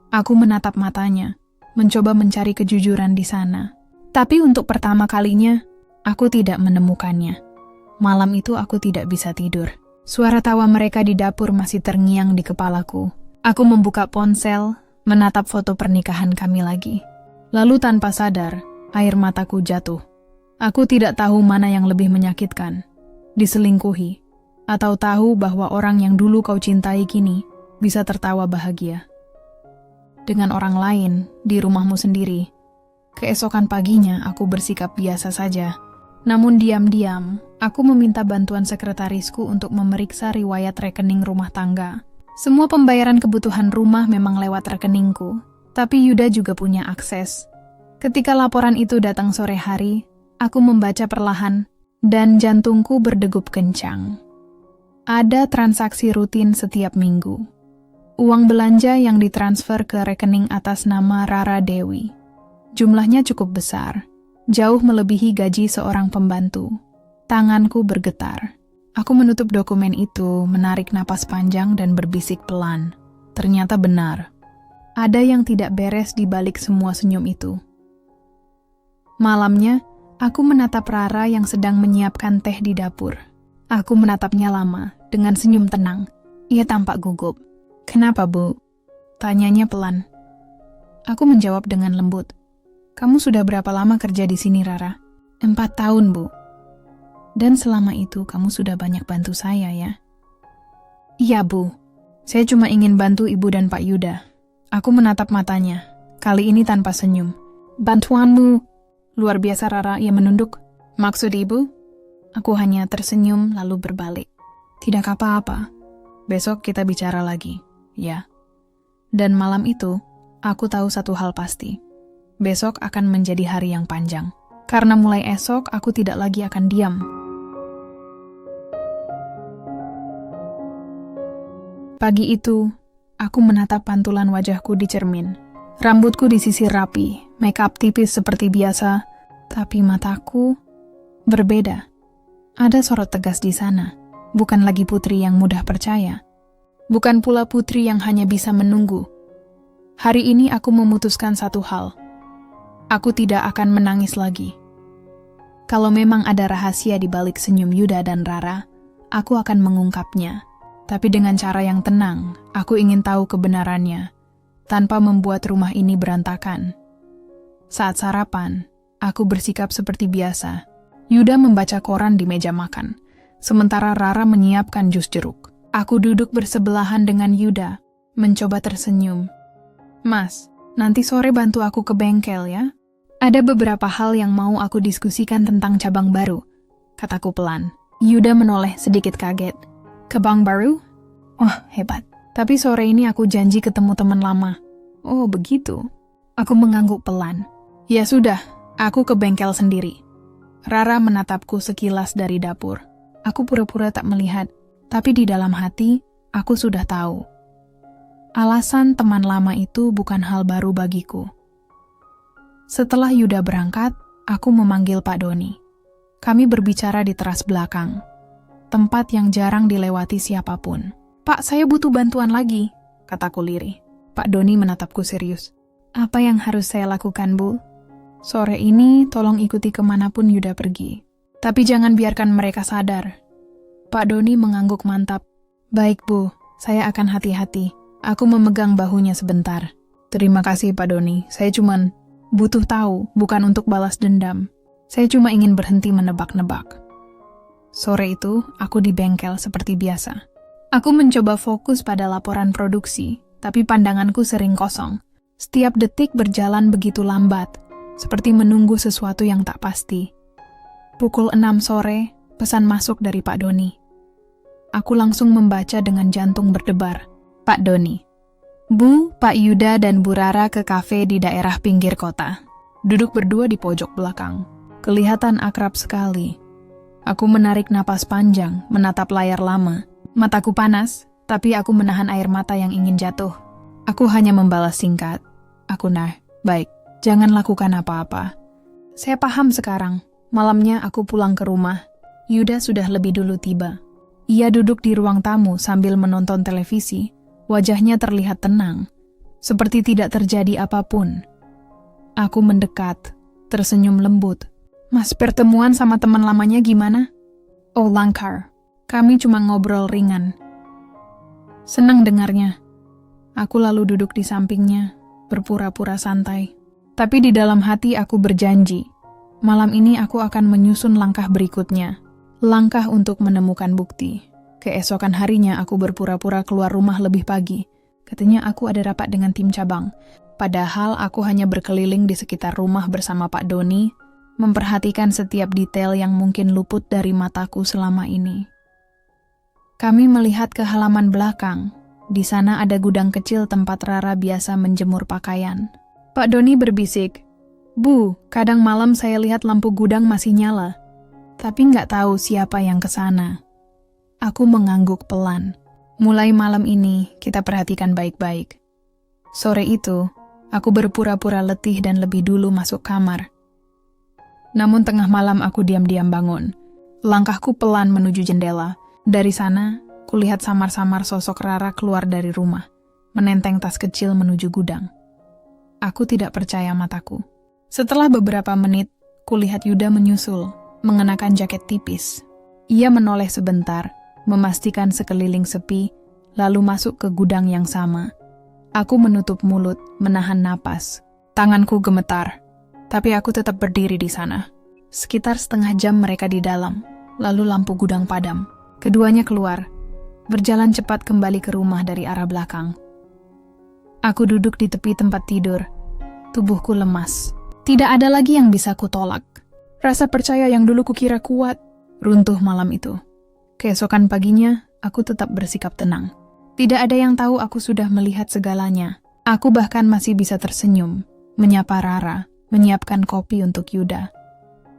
Aku menatap matanya, mencoba mencari kejujuran di sana. Tapi untuk pertama kalinya, aku tidak menemukannya. Malam itu aku tidak bisa tidur. Suara tawa mereka di dapur masih terngiang di kepalaku. Aku membuka ponsel, menatap foto pernikahan kami lagi. Lalu tanpa sadar, air mataku jatuh. Aku tidak tahu mana yang lebih menyakitkan. Diselingkuhi, atau tahu bahwa orang yang dulu kau cintai kini bisa tertawa bahagia. Dengan orang lain, di rumahmu sendiri. Keesokan paginya aku bersikap biasa saja. Namun diam-diam, aku meminta bantuan sekretarisku untuk memeriksa riwayat rekening rumah tangga. Semua pembayaran kebutuhan rumah memang lewat rekeningku, tapi Yuda juga punya akses. Ketika laporan itu datang sore hari, aku membaca perlahan, dan jantungku berdegup kencang. Ada transaksi rutin setiap minggu. Uang belanja yang ditransfer ke rekening atas nama Rara Dewi. Jumlahnya cukup besar, jauh melebihi gaji seorang pembantu. Tanganku bergetar. Aku menutup dokumen itu, menarik napas panjang dan berbisik pelan. Ternyata benar. Ada yang tidak beres di balik semua senyum itu. Malamnya, aku menatap Rara yang sedang menyiapkan teh di dapur. Aku menatapnya lama, dengan senyum tenang. Ia tampak gugup. Kenapa, Bu? Tanyanya pelan. Aku menjawab dengan lembut. Kamu sudah berapa lama kerja di sini, Rara? 4 tahun, Bu. Dan selama itu kamu sudah banyak bantu saya, ya? Iya, Bu. Saya cuma ingin bantu Ibu dan Pak Yuda. Aku menatap matanya, kali ini tanpa senyum. Bantuanmu luar biasa, Rara. Ia menunduk. Maksud Ibu? Aku hanya tersenyum lalu berbalik. Tidak apa-apa. Besok kita bicara lagi, ya. Dan malam itu, aku tahu satu hal pasti. Besok akan menjadi hari yang panjang. Karena mulai esok, aku tidak lagi akan diam. Pagi itu, aku menatap pantulan wajahku di cermin. Rambutku disisir rapi, make up tipis seperti biasa, tapi mataku berbeda. Ada sorot tegas di sana. Bukan lagi putri yang mudah percaya. Bukan pula putri yang hanya bisa menunggu. Hari ini aku memutuskan satu hal. Aku tidak akan menangis lagi. Kalau memang ada rahasia di balik senyum Yuda dan Rara, aku akan mengungkapnya. Tapi dengan cara yang tenang, aku ingin tahu kebenarannya, tanpa membuat rumah ini berantakan. Saat sarapan, aku bersikap seperti biasa. Yuda membaca koran di meja makan, sementara Rara menyiapkan jus jeruk. Aku duduk bersebelahan dengan Yuda, mencoba tersenyum. Mas, nanti sore bantu aku ke bengkel ya. Ada beberapa hal yang mau aku diskusikan tentang cabang baru, kataku pelan. Yuda menoleh sedikit kaget. Ke bank baru? Oh, hebat. Tapi sore ini aku janji ketemu teman lama. Oh, begitu. Aku mengangguk pelan. Ya sudah, aku ke bengkel sendiri. Rara menatapku sekilas dari dapur. Aku pura-pura tak melihat, tapi di dalam hati, aku sudah tahu. Alasan teman lama itu bukan hal baru bagiku. Setelah Yuda berangkat, aku memanggil Pak Doni. Kami berbicara di teras belakang, tempat yang jarang dilewati siapapun. Pak, saya butuh bantuan lagi, kataku lirih. Pak Doni menatapku serius. Apa yang harus saya lakukan, Bu? Sore ini, tolong ikuti kemanapun Yuda pergi. Tapi jangan biarkan mereka sadar. Pak Doni mengangguk mantap. Baik, Bu, saya akan hati-hati. Aku memegang bahunya sebentar. Terima kasih, Pak Doni. Saya cuman butuh tahu, bukan untuk balas dendam. Saya cuma ingin berhenti menebak-nebak. Sore itu, aku di bengkel seperti biasa. Aku mencoba fokus pada laporan produksi, tapi pandanganku sering kosong. Setiap detik berjalan begitu lambat, seperti menunggu sesuatu yang tak pasti. Pukul 6 sore, pesan masuk dari Pak Doni. Aku langsung membaca dengan jantung berdebar. Pak Doni. Bu, Pak Yuda dan Bu Rara ke kafe di daerah pinggir kota. Duduk berdua di pojok belakang. Kelihatan akrab sekali. Aku menarik napas panjang, menatap layar lama. Mataku panas, tapi aku menahan air mata yang ingin jatuh. Aku hanya membalas singkat. Aku baik, jangan lakukan apa-apa. Saya paham sekarang. Malamnya aku pulang ke rumah. Yuda sudah lebih dulu tiba. Ia duduk di ruang tamu sambil menonton televisi. Wajahnya terlihat tenang, seperti tidak terjadi apapun. Aku mendekat, tersenyum lembut. Mas, pertemuan sama teman lamanya gimana? Oh, langkar. Kami cuma ngobrol ringan. Senang dengarnya. Aku lalu duduk di sampingnya, berpura-pura santai. Tapi di dalam hati aku berjanji, malam ini aku akan menyusun langkah berikutnya. Langkah untuk menemukan bukti. Keesokan harinya aku berpura-pura keluar rumah lebih pagi. Katanya aku ada rapat dengan tim cabang. Padahal aku hanya berkeliling di sekitar rumah bersama Pak Doni, memperhatikan setiap detail yang mungkin luput dari mataku selama ini. Kami melihat ke halaman belakang. Di sana ada gudang kecil tempat Rara biasa menjemur pakaian. Pak Doni berbisik, Bu, kadang malam saya lihat lampu gudang masih nyala. Tapi nggak tahu siapa yang ke sana. Aku mengangguk pelan. Mulai malam ini, kita perhatikan baik-baik. Sore itu, aku berpura-pura letih dan lebih dulu masuk kamar. Namun tengah malam aku diam-diam bangun. Langkahku pelan menuju jendela. Dari sana, kulihat samar-samar sosok Rara keluar dari rumah, menenteng tas kecil menuju gudang. Aku tidak percaya mataku. Setelah beberapa menit, kulihat Yuda menyusul, mengenakan jaket tipis. Ia menoleh sebentar, memastikan sekeliling sepi, lalu masuk ke gudang yang sama. Aku menutup mulut, menahan napas. Tanganku gemetar. Tapi aku tetap berdiri di sana. Sekitar setengah jam mereka di dalam, lalu lampu gudang padam. Keduanya keluar, berjalan cepat kembali ke rumah dari arah belakang. Aku duduk di tepi tempat tidur. Tubuhku lemas. Tidak ada lagi yang bisa kutolak. Rasa percaya yang dulu kukira kuat, runtuh malam itu. Keesokan paginya, aku tetap bersikap tenang. Tidak ada yang tahu aku sudah melihat segalanya. Aku bahkan masih bisa tersenyum, menyapa Rara, menyiapkan kopi untuk Yuda.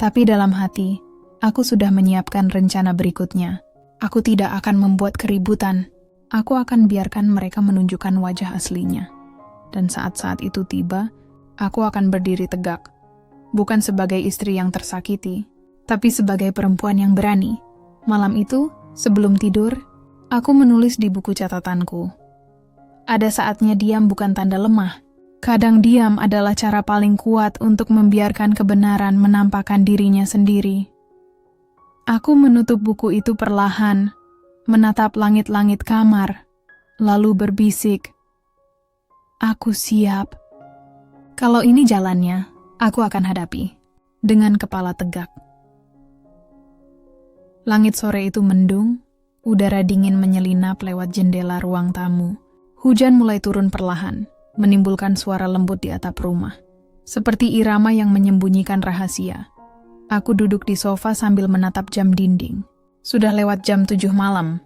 Tapi dalam hati, aku sudah menyiapkan rencana berikutnya. Aku tidak akan membuat keributan. Aku akan biarkan mereka menunjukkan wajah aslinya. Dan saat-saat itu tiba, aku akan berdiri tegak. Bukan sebagai istri yang tersakiti, tapi sebagai perempuan yang berani. Malam itu, sebelum tidur, aku menulis di buku catatanku. Ada saatnya diam bukan tanda lemah. Kadang diam adalah cara paling kuat untuk membiarkan kebenaran menampakkan dirinya sendiri. Aku menutup buku itu perlahan, menatap langit-langit kamar, lalu berbisik, "Aku siap. Kalau ini jalannya, aku akan hadapi." Dengan kepala tegak. Langit sore itu mendung, udara dingin menyelinap lewat jendela ruang tamu. Hujan mulai turun perlahan, menimbulkan suara lembut di atap rumah. Seperti irama yang menyembunyikan rahasia. Aku duduk di sofa sambil menatap jam dinding. Sudah lewat jam 7 malam.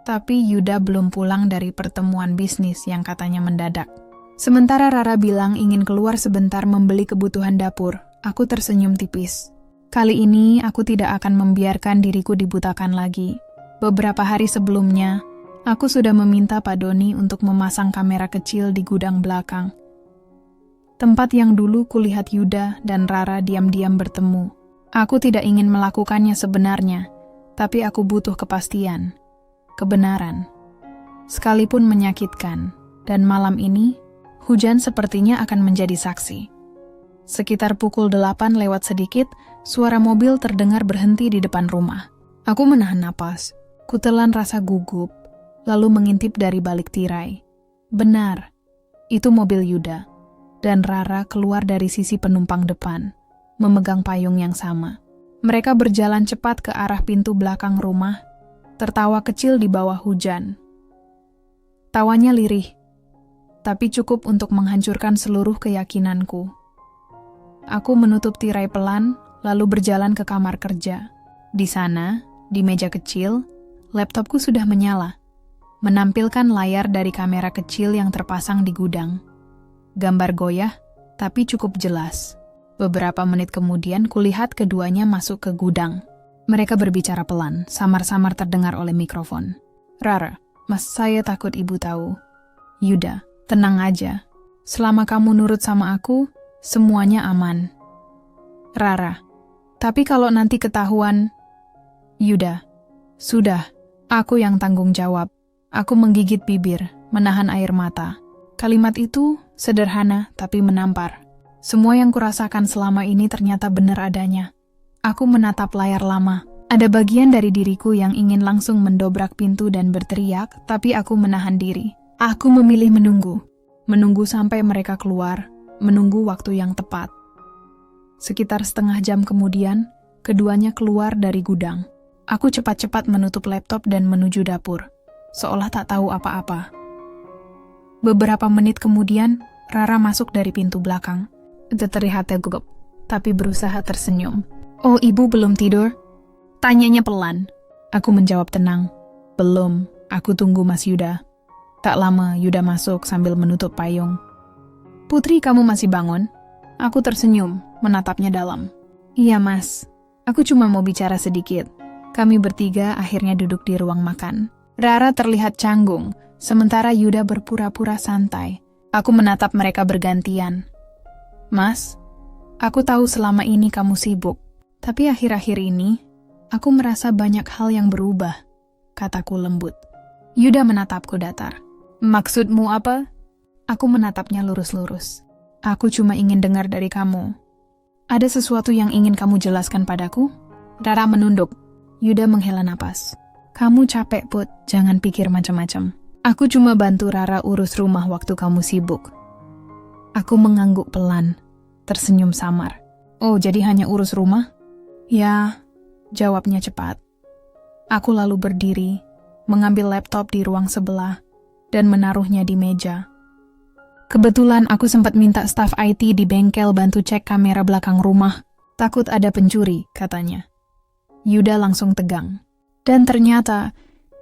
Tapi Yuda belum pulang dari pertemuan bisnis yang katanya mendadak. Sementara Rara bilang ingin keluar sebentar membeli kebutuhan dapur, aku tersenyum tipis. Kali ini aku tidak akan membiarkan diriku dibutakan lagi. Beberapa hari sebelumnya, aku sudah meminta Pak Doni untuk memasang kamera kecil di gudang belakang. Tempat yang dulu kulihat Yuda dan Rara diam-diam bertemu. Aku tidak ingin melakukannya sebenarnya, tapi aku butuh kepastian, kebenaran. Sekalipun menyakitkan, dan malam ini, hujan sepertinya akan menjadi saksi. Sekitar pukul 8 lewat sedikit, suara mobil terdengar berhenti di depan rumah. Aku menahan napas, kutelan rasa gugup, lalu mengintip dari balik tirai. Benar, itu mobil Yuda. Dan Rara keluar dari sisi penumpang depan, memegang payung yang sama. Mereka berjalan cepat ke arah pintu belakang rumah, tertawa kecil di bawah hujan. Tawanya lirih, tapi cukup untuk menghancurkan seluruh keyakinanku. Aku menutup tirai pelan, lalu berjalan ke kamar kerja. Di sana, di meja kecil, laptopku sudah menyala, menampilkan layar dari kamera kecil yang terpasang di gudang. Gambar goyah, tapi cukup jelas. Beberapa menit kemudian kulihat keduanya masuk ke gudang. Mereka berbicara pelan, samar-samar terdengar oleh mikrofon. "Rara, Mas, saya takut ibu tahu." "Yuda, tenang aja. Selama kamu nurut sama aku, semuanya aman." "Rara, tapi kalau nanti ketahuan..." "Yuda, sudah, aku yang tanggung jawab." Aku menggigit bibir, menahan air mata. Kalimat itu sederhana tapi menampar. Semua yang kurasakan selama ini ternyata benar adanya. Aku menatap layar lama. Ada bagian dari diriku yang ingin langsung mendobrak pintu dan berteriak, tapi aku menahan diri. Aku memilih menunggu. Menunggu sampai mereka keluar, menunggu waktu yang tepat. Sekitar setengah jam kemudian, keduanya keluar dari gudang. Aku cepat-cepat menutup laptop dan menuju dapur, seolah tak tahu apa-apa. Beberapa menit kemudian, Rara masuk dari pintu belakang. Terlihatnya gugup, tapi berusaha tersenyum. "Oh, ibu belum tidur?" Tanyanya pelan. Aku menjawab tenang. "Belum, aku tunggu Mas Yuda." Tak lama, Yuda masuk sambil menutup payung. "Putri, kamu masih bangun?" Aku tersenyum, menatapnya dalam. "Iya, Mas. Aku cuma mau bicara sedikit." Kami bertiga akhirnya duduk di ruang makan. Rara terlihat canggung, sementara Yuda berpura-pura santai. Aku menatap mereka bergantian. "Mas, aku tahu selama ini kamu sibuk, tapi akhir-akhir ini, aku merasa banyak hal yang berubah," kataku lembut. Yuda menatapku datar. "Maksudmu apa?" Aku menatapnya lurus-lurus. "Aku cuma ingin dengar dari kamu. Ada sesuatu yang ingin kamu jelaskan padaku?" Rara menunduk. Yuda menghela napas. "Kamu capek, Put. Jangan pikir macam-macam. Aku cuma bantu Rara urus rumah waktu kamu sibuk." Aku mengangguk pelan, tersenyum samar. "Oh, jadi hanya urus rumah?" "Ya," jawabnya cepat. Aku lalu berdiri, mengambil laptop di ruang sebelah, dan menaruhnya di meja. Kebetulan aku sempat minta staf IT di bengkel bantu cek kamera belakang rumah. Takut ada pencuri, katanya. Yuda langsung tegang. Dan ternyata,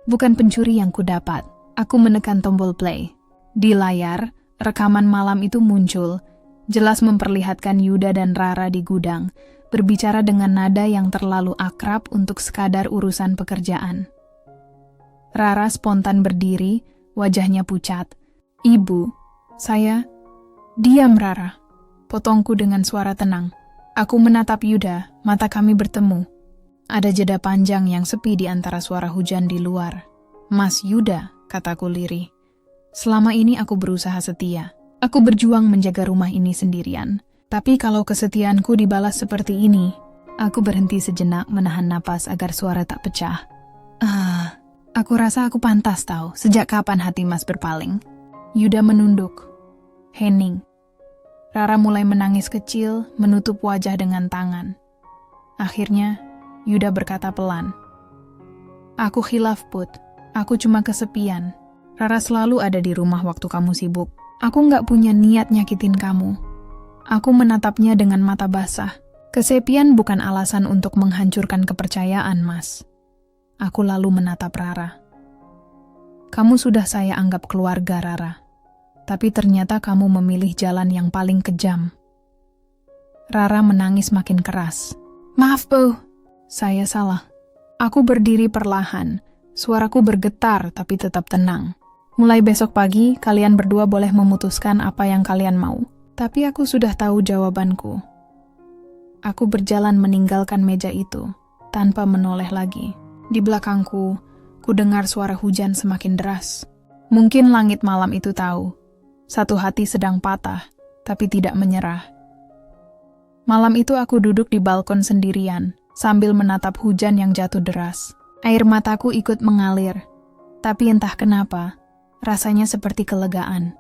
bukan pencuri yang kudapat. Aku menekan tombol play. Di layar, rekaman malam itu muncul, jelas memperlihatkan Yuda dan Rara di gudang, berbicara dengan nada yang terlalu akrab untuk sekadar urusan pekerjaan. Rara spontan berdiri, wajahnya pucat. "Ibu, saya..." "Diam, Rara," potongku dengan suara tenang. Aku menatap Yuda, mata kami bertemu. Ada jeda panjang yang sepi di antara suara hujan di luar. "Mas Yuda," kataku lirih. "Selama ini aku berusaha setia. Aku berjuang menjaga rumah ini sendirian. Tapi kalau kesetiaanku dibalas seperti ini..." Aku berhenti sejenak menahan napas agar suara tak pecah. Aku rasa aku pantas tahu sejak kapan hati Mas berpaling." Yuda menunduk. Hening. Rara mulai menangis kecil, menutup wajah dengan tangan. Akhirnya, Yuda berkata pelan, "Aku khilaf, Put. Aku cuma kesepian. Rara selalu ada di rumah waktu kamu sibuk. Aku nggak punya niat nyakitin kamu." Aku menatapnya dengan mata basah. "Kesepian bukan alasan untuk menghancurkan kepercayaan, Mas." Aku lalu menatap Rara. "Kamu sudah saya anggap keluarga, Rara. Tapi ternyata kamu memilih jalan yang paling kejam." Rara menangis makin keras. "Maaf, Bu. Saya salah." Aku berdiri perlahan. Suaraku bergetar tapi tetap tenang. "Mulai besok pagi, kalian berdua boleh memutuskan apa yang kalian mau. Tapi aku sudah tahu jawabanku." Aku berjalan meninggalkan meja itu, tanpa menoleh lagi. Di belakangku, ku dengar suara hujan semakin deras. Mungkin langit malam itu tahu. Satu hati sedang patah, tapi tidak menyerah. Malam itu aku duduk di balkon sendirian, sambil menatap hujan yang jatuh deras. Air mataku ikut mengalir, tapi entah kenapa, rasanya seperti kelegaan.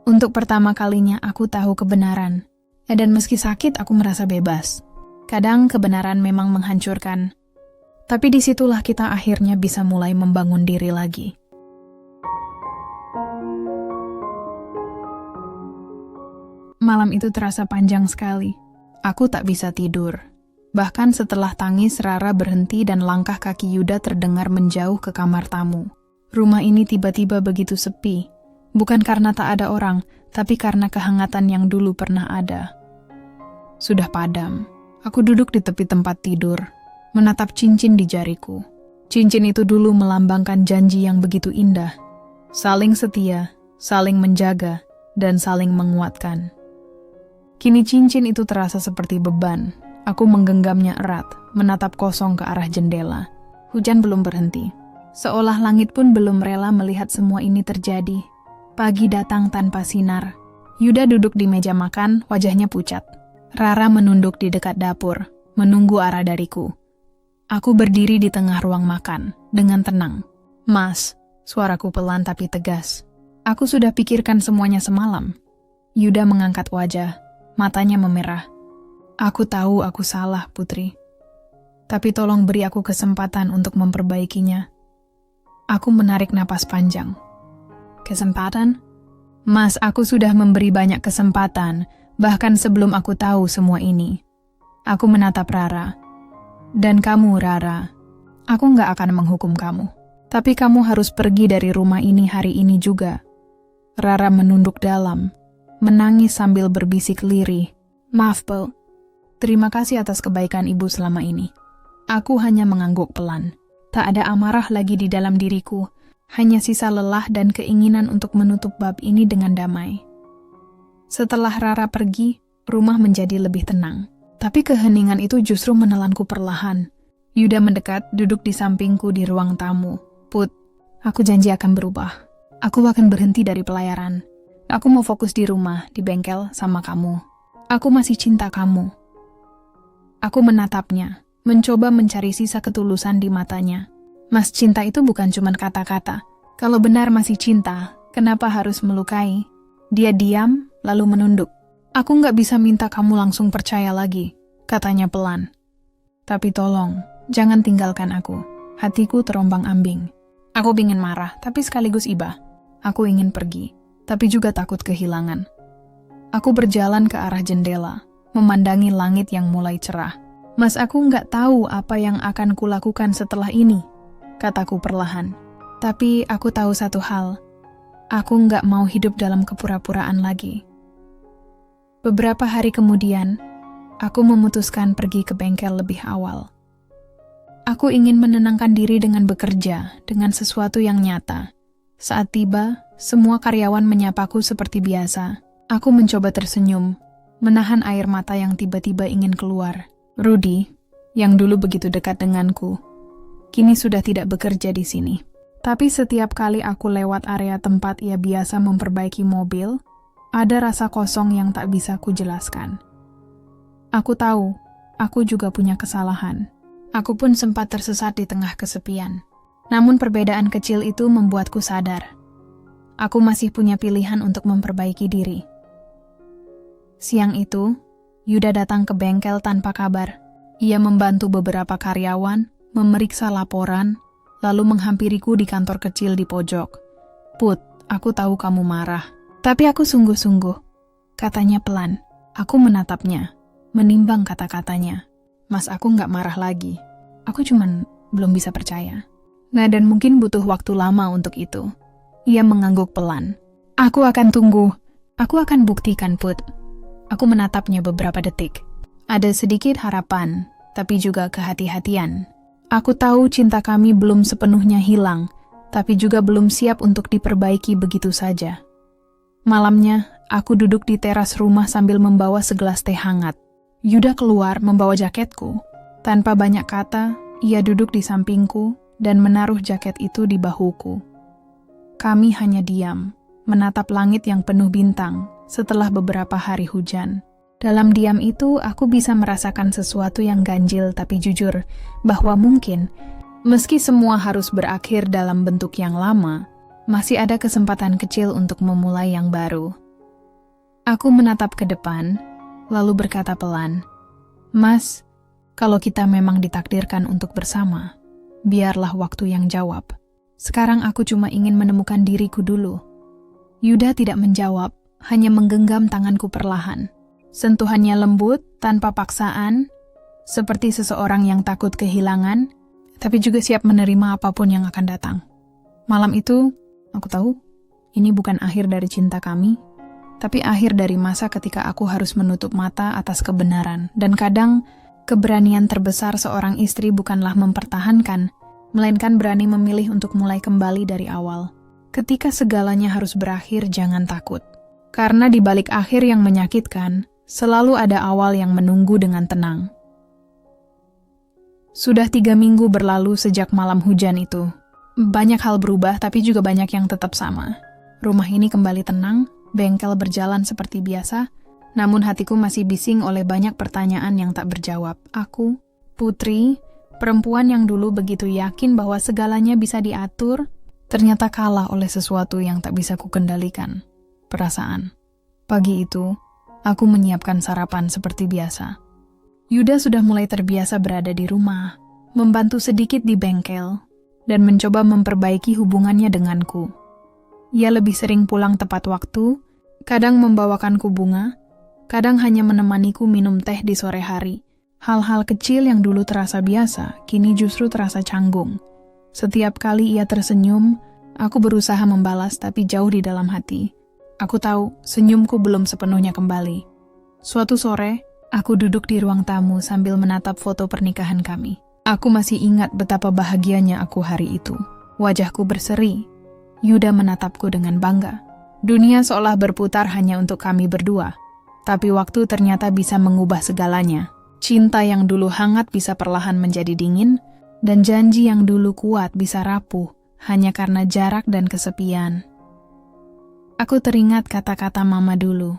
Untuk pertama kalinya aku tahu kebenaran, dan meski sakit aku merasa bebas. Kadang kebenaran memang menghancurkan, tapi disitulah kita akhirnya bisa mulai membangun diri lagi. Malam itu terasa panjang sekali. Aku tak bisa tidur. Bahkan setelah tangis, Rara berhenti dan langkah kaki Yuda terdengar menjauh ke kamar tamu. Rumah ini tiba-tiba begitu sepi. Bukan karena tak ada orang, tapi karena kehangatan yang dulu pernah ada. Sudah padam. Aku duduk di tepi tempat tidur, menatap cincin di jariku. Cincin itu dulu melambangkan janji yang begitu indah. Saling setia, saling menjaga, dan saling menguatkan. Kini cincin itu terasa seperti beban. Aku menggenggamnya erat, menatap kosong ke arah jendela. Hujan belum berhenti. Seolah langit pun belum rela melihat semua ini terjadi. Pagi datang tanpa sinar. Yuda duduk di meja makan, wajahnya pucat. Rara menunduk di dekat dapur, menunggu arah dariku. Aku berdiri di tengah ruang makan, dengan tenang. "Mas," suaraku pelan tapi tegas. "Aku sudah pikirkan semuanya semalam." Yuda mengangkat wajah, matanya memerah. "Aku tahu aku salah, Putri. Tapi tolong beri aku kesempatan untuk memperbaikinya." Aku menarik napas panjang. "Kesempatan?" "Mas, aku sudah memberi banyak kesempatan, bahkan sebelum aku tahu semua ini." Aku menatap Rara. "Dan kamu, Rara, aku nggak akan menghukum kamu. Tapi kamu harus pergi dari rumah ini hari ini juga." Rara menunduk dalam, menangis sambil berbisik lirih. "Maaf, Bu. Terima kasih atas kebaikan Ibu selama ini." Aku hanya mengangguk pelan. Tak ada amarah lagi di dalam diriku, hanya sisa lelah dan keinginan untuk menutup bab ini dengan damai. Setelah Rara pergi, rumah menjadi lebih tenang. Tapi keheningan itu justru menelanku perlahan. Yuda mendekat, duduk di sampingku di ruang tamu. "Put, aku janji akan berubah. Aku akan berhenti dari pelayaran. Aku mau fokus di rumah, di bengkel, sama kamu. Aku masih cinta kamu." Aku menatapnya, mencoba mencari sisa ketulusan di matanya. "Mas, cinta itu bukan cuma kata-kata. Kalau benar masih cinta, kenapa harus melukai?" Dia diam, lalu menunduk. "Aku nggak bisa minta kamu langsung percaya lagi," katanya pelan. "Tapi tolong, jangan tinggalkan aku." Hatiku terombang-ambing. Aku ingin marah, tapi sekaligus iba. Aku ingin pergi, tapi juga takut kehilangan. Aku berjalan ke arah jendela, memandangi langit yang mulai cerah. Mas, aku nggak tahu apa yang akan kulakukan setelah ini, kataku perlahan. Tapi aku tahu satu hal, aku nggak mau hidup dalam kepura-puraan lagi. Beberapa hari kemudian, aku memutuskan pergi ke bengkel lebih awal. Aku ingin menenangkan diri dengan bekerja, dengan sesuatu yang nyata. Saat tiba, semua karyawan menyapaku seperti biasa. Aku mencoba tersenyum, menahan air mata yang tiba-tiba ingin keluar. Rudy, yang dulu begitu dekat denganku, kini sudah tidak bekerja di sini. Tapi setiap kali aku lewat area tempat ia biasa memperbaiki mobil, ada rasa kosong yang tak bisa kujelaskan. Aku tahu, aku juga punya kesalahan. Aku pun sempat tersesat di tengah kesepian. Namun perbedaan kecil itu membuatku sadar. Aku masih punya pilihan untuk memperbaiki diri. Siang itu, Yuda datang ke bengkel tanpa kabar. Ia membantu beberapa karyawan, memeriksa laporan, lalu menghampiriku di kantor kecil di pojok. Put, aku tahu kamu marah. Tapi aku sungguh-sungguh, katanya pelan. Aku menatapnya, menimbang kata-katanya. Mas, aku nggak marah lagi. Aku cuman belum bisa percaya. Nah, dan mungkin butuh waktu lama untuk itu. Ia mengangguk pelan. Aku akan tunggu. Aku akan buktikan, Put. Aku menatapnya beberapa detik. Ada sedikit harapan, tapi juga kehati-hatian. Aku tahu cinta kami belum sepenuhnya hilang, tapi juga belum siap untuk diperbaiki begitu saja. Malamnya, aku duduk di teras rumah sambil membawa segelas teh hangat. Yuda keluar membawa jaketku. Tanpa banyak kata, ia duduk di sampingku dan menaruh jaket itu di bahuku. Kami hanya diam, menatap langit yang penuh bintang setelah beberapa hari hujan. Dalam diam itu, aku bisa merasakan sesuatu yang ganjil tapi jujur, bahwa mungkin, meski semua harus berakhir dalam bentuk yang lama, masih ada kesempatan kecil untuk memulai yang baru. Aku menatap ke depan, lalu berkata pelan, Mas, kalau kita memang ditakdirkan untuk bersama, biarlah waktu yang jawab. Sekarang aku cuma ingin menemukan diriku dulu. Yuda tidak menjawab, hanya menggenggam tanganku perlahan. Sentuhannya lembut, tanpa paksaan, seperti seseorang yang takut kehilangan, tapi juga siap menerima apapun yang akan datang. Malam itu, aku tahu, ini bukan akhir dari cinta kami, tapi akhir dari masa ketika aku harus menutup mata atas kebenaran. Dan kadang, keberanian terbesar seorang istri bukanlah mempertahankan, melainkan berani memilih untuk mulai kembali dari awal. Ketika segalanya harus berakhir, jangan takut. Karena di balik akhir yang menyakitkan, selalu ada awal yang menunggu dengan tenang. Sudah 3 minggu berlalu sejak malam hujan itu. Banyak hal berubah, tapi juga banyak yang tetap sama. Rumah ini kembali tenang, bengkel berjalan seperti biasa, namun hatiku masih bising oleh banyak pertanyaan yang tak berjawab. Aku, Putri, perempuan yang dulu begitu yakin bahwa segalanya bisa diatur, ternyata kalah oleh sesuatu yang tak bisa kukendalikan. Perasaan. Pagi itu, aku menyiapkan sarapan seperti biasa. Yuda sudah mulai terbiasa berada di rumah, membantu sedikit di bengkel, dan mencoba memperbaiki hubungannya denganku. Ia lebih sering pulang tepat waktu, kadang membawakanku bunga, kadang hanya menemaniku minum teh di sore hari. Hal-hal kecil yang dulu terasa biasa, kini justru terasa canggung. Setiap kali ia tersenyum, aku berusaha membalas tapi jauh di dalam hati. Aku tahu, senyumku belum sepenuhnya kembali. Suatu sore, aku duduk di ruang tamu sambil menatap foto pernikahan kami. Aku masih ingat betapa bahagianya aku hari itu. Wajahku berseri. Yuda menatapku dengan bangga. Dunia seolah berputar hanya untuk kami berdua. Tapi waktu ternyata bisa mengubah segalanya. Cinta yang dulu hangat bisa perlahan menjadi dingin, dan janji yang dulu kuat bisa rapuh hanya karena jarak dan kesepian. Aku teringat kata-kata mama dulu.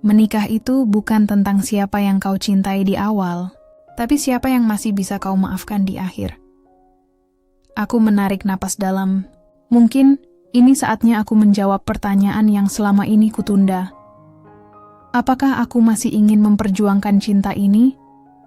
Menikah itu bukan tentang siapa yang kau cintai di awal, tapi siapa yang masih bisa kau maafkan di akhir. Aku menarik napas dalam. Mungkin ini saatnya aku menjawab pertanyaan yang selama ini kutunda. Apakah aku masih ingin memperjuangkan cinta ini,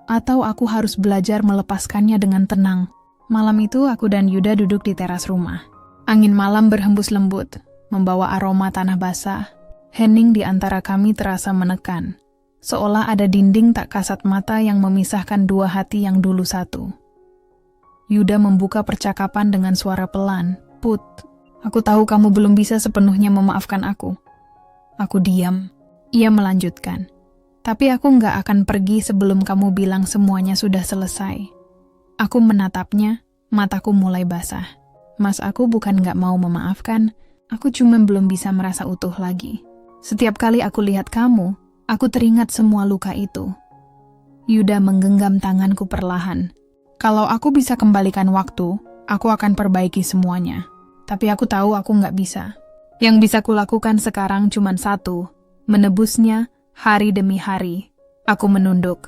atau aku harus belajar melepaskannya dengan tenang? Malam itu aku dan Yuda duduk di teras rumah. Angin malam berhembus lembut, membawa aroma tanah basah. Hening di antara kami terasa menekan. seolah ada dinding tak kasat mata yang memisahkan dua hati yang dulu satu. Yuda membuka percakapan dengan suara pelan. "Put, aku tahu kamu belum bisa sepenuhnya memaafkan aku." Aku diam. Ia melanjutkan, "Tapi aku nggak akan pergi sebelum kamu bilang semuanya sudah selesai." Aku menatapnya, mataku mulai basah. "Mas, aku bukan nggak mau memaafkan, aku cuma belum bisa merasa utuh lagi. Setiap kali aku lihat kamu, aku teringat semua luka itu." Yuda menggenggam tanganku perlahan. "Kalau aku bisa kembalikan waktu, aku akan perbaiki semuanya. Tapi aku tahu aku nggak bisa. Yang bisa kulakukan sekarang cuma satu, menebusnya hari demi hari." Aku menunduk.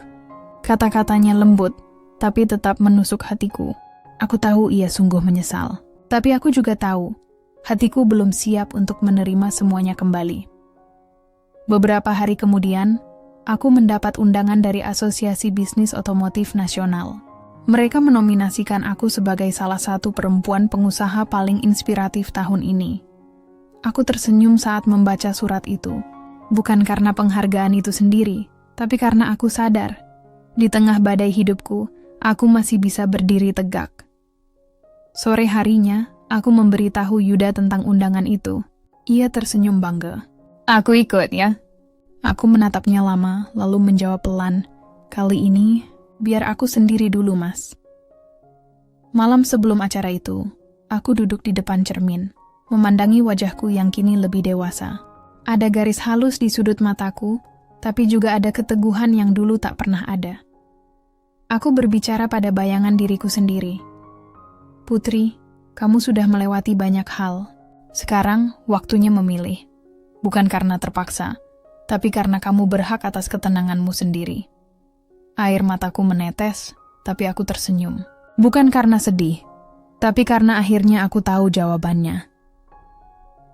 Kata-katanya lembut, tapi tetap menusuk hatiku. Aku tahu ia sungguh menyesal. Tapi aku juga tahu, hatiku belum siap untuk menerima semuanya kembali. Beberapa hari kemudian, aku mendapat undangan dari Asosiasi Bisnis Otomotif Nasional. Mereka menominasikan aku sebagai salah satu perempuan pengusaha paling inspiratif tahun ini. Aku tersenyum saat membaca surat itu. Bukan karena penghargaan itu sendiri, tapi karena aku sadar, di tengah badai hidupku, aku masih bisa berdiri tegak. Sore harinya, aku memberitahu Yuda tentang undangan itu. Ia tersenyum bangga. "Aku ikut ya." Aku menatapnya lama, lalu menjawab pelan, "Kali ini, biar aku sendiri dulu, Mas." Malam sebelum acara itu, aku duduk di depan cermin, memandangi wajahku yang kini lebih dewasa. Ada garis halus di sudut mataku, tapi juga ada keteguhan yang dulu tak pernah ada. Aku berbicara pada bayangan diriku sendiri. "Putri, kamu sudah melewati banyak hal. Sekarang waktunya memilih. Bukan karena terpaksa, tapi karena kamu berhak atas ketenanganmu sendiri." Air mataku menetes, tapi aku tersenyum. Bukan karena sedih, tapi karena akhirnya aku tahu jawabannya.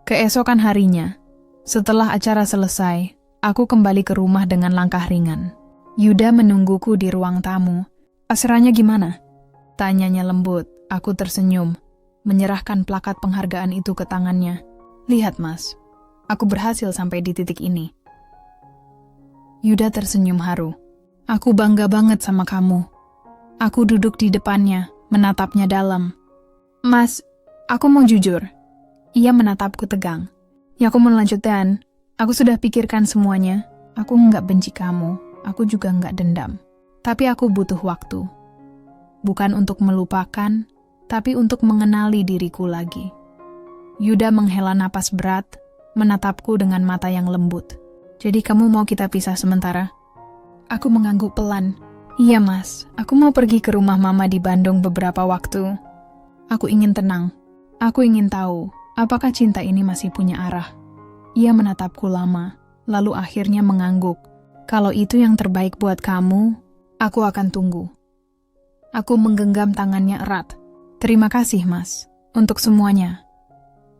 Keesokan harinya, setelah acara selesai, aku kembali ke rumah dengan langkah ringan. Yuda menungguku di ruang tamu. "Acaranya gimana?" Tanyanya lembut. Aku tersenyum, menyerahkan plakat penghargaan itu ke tangannya. "Lihat, Mas, aku berhasil sampai di titik ini." Yuda tersenyum haru. "Aku bangga banget sama kamu." Aku duduk di depannya, menatapnya dalam. "Mas, aku mau jujur." Ia menatapku tegang. "Ya, aku melanjutkan. Aku sudah pikirkan semuanya. Aku nggak benci kamu. Aku juga nggak dendam. Tapi aku butuh waktu. Bukan untuk melupakan, tapi untuk mengenali diriku lagi." Yuda menghela napas berat, menatapku dengan mata yang lembut. "Jadi kamu mau kita pisah sementara?" Aku mengangguk pelan. "Iya, Mas. Aku mau pergi ke rumah Mama di Bandung beberapa waktu. Aku ingin tenang. Aku ingin tahu, apakah cinta ini masih punya arah?" Ia menatapku lama, lalu akhirnya mengangguk. "Kalau itu yang terbaik buat kamu, aku akan tunggu." Aku menggenggam tangannya erat. "Terima kasih, Mas, untuk semuanya."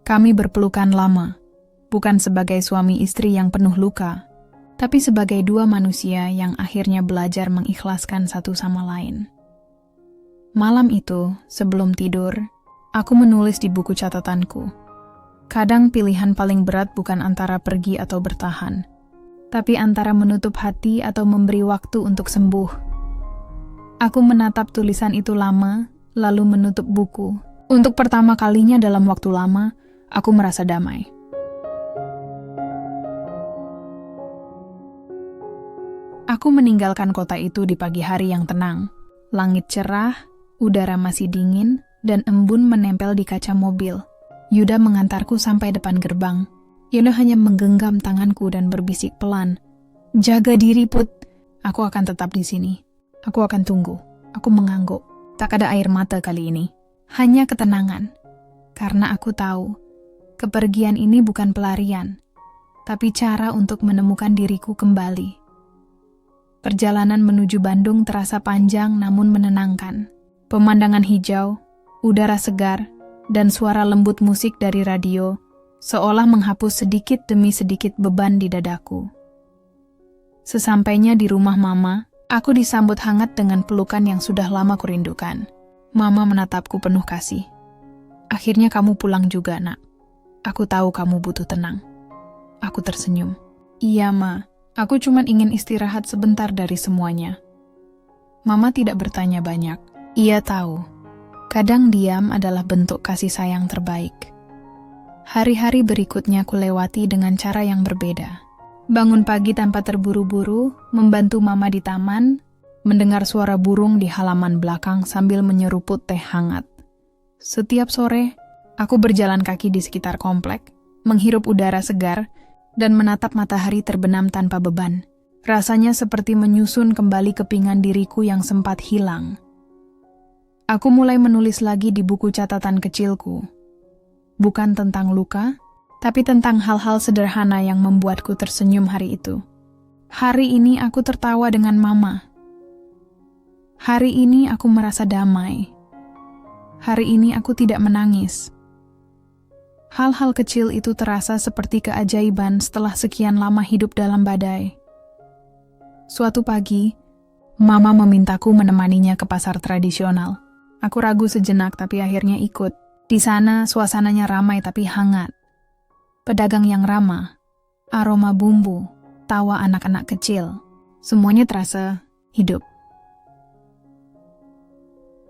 Kami berpelukan lama, bukan sebagai suami istri yang penuh luka, tapi sebagai dua manusia yang akhirnya belajar mengikhlaskan satu sama lain. Malam itu, sebelum tidur, aku menulis di buku catatanku. Kadang pilihan paling berat bukan antara pergi atau bertahan, tapi antara menutup hati atau memberi waktu untuk sembuh. Aku menatap tulisan itu lama, lalu menutup buku. Untuk pertama kalinya dalam waktu lama, aku merasa damai. Aku meninggalkan kota itu di pagi hari yang tenang. Langit cerah, udara masih dingin, dan embun menempel di kaca mobil. Yuda mengantarku sampai depan gerbang. Yuda hanya menggenggam tanganku dan berbisik pelan, "Jaga diri, Put. Aku akan tetap di sini. Aku akan tunggu." Aku mengangguk. Tak ada air mata kali ini. Hanya ketenangan. Karena aku tahu, kepergian ini bukan pelarian, tapi cara untuk menemukan diriku kembali. Perjalanan menuju Bandung terasa panjang namun menenangkan. Pemandangan hijau, udara segar, dan suara lembut musik dari radio seolah menghapus sedikit demi sedikit beban di dadaku. Sesampainya di rumah Mama, aku disambut hangat dengan pelukan yang sudah lama kurindukan. Mama menatapku penuh kasih. "Akhirnya kamu pulang juga, Nak. Aku tahu kamu butuh tenang." Aku tersenyum. "Iya, Ma. Aku cuma ingin istirahat sebentar dari semuanya. Mama tidak bertanya banyak. Ia tahu, kadang diam adalah bentuk kasih sayang terbaik. Hari-hari berikutnya ku lewati dengan cara yang berbeda. Bangun pagi tanpa terburu-buru, membantu mama di taman, mendengar suara burung di halaman belakang sambil menyeruput teh hangat. Setiap sore, aku berjalan kaki di sekitar komplek, menghirup udara segar, dan menatap matahari terbenam tanpa beban. Rasanya seperti menyusun kembali kepingan diriku yang sempat hilang. Aku mulai menulis lagi di buku catatan kecilku. Bukan tentang luka, tapi tentang hal-hal sederhana yang membuatku tersenyum hari itu. Hari ini aku tertawa dengan mama. Hari ini aku merasa damai. Hari ini aku tidak menangis. Hal-hal kecil itu terasa seperti keajaiban setelah sekian lama hidup dalam badai. Suatu pagi, mama memintaku menemaninya ke pasar tradisional. Aku ragu sejenak tapi akhirnya ikut. Di sana suasananya ramai tapi hangat. Pedagang yang ramah, aroma bumbu, tawa anak-anak kecil. Semuanya terasa hidup.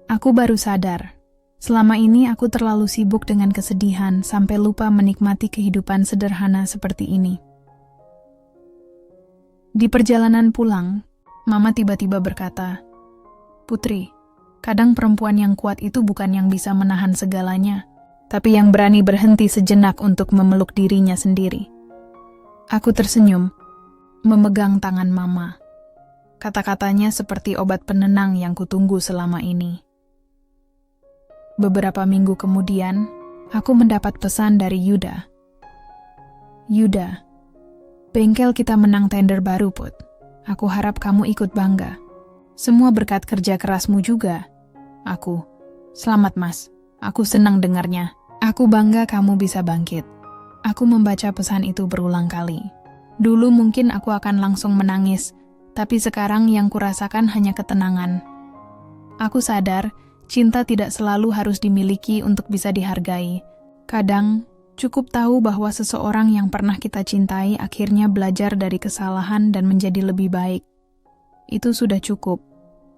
Aku baru sadar. Selama ini aku terlalu sibuk dengan kesedihan sampai lupa menikmati kehidupan sederhana seperti ini. Di perjalanan pulang, mama tiba-tiba berkata, "Putri, kadang perempuan yang kuat itu bukan yang bisa menahan segalanya, tapi yang berani berhenti sejenak untuk memeluk dirinya sendiri." Aku tersenyum, memegang tangan mama. Kata-katanya seperti obat penenang yang kutunggu selama ini. Beberapa minggu kemudian, aku mendapat pesan dari Yuda. "Yuda, bengkel kita menang tender baru, Put. Aku harap kamu ikut bangga. Semua berkat kerja kerasmu juga." Aku, "Selamat, Mas. Aku senang dengarnya. Aku bangga kamu bisa bangkit." Aku membaca pesan itu berulang kali. Dulu mungkin aku akan langsung menangis, tapi sekarang yang kurasakan hanya ketenangan. Aku sadar, cinta tidak selalu harus dimiliki untuk bisa dihargai. Kadang, cukup tahu bahwa seseorang yang pernah kita cintai akhirnya belajar dari kesalahan dan menjadi lebih baik. Itu sudah cukup.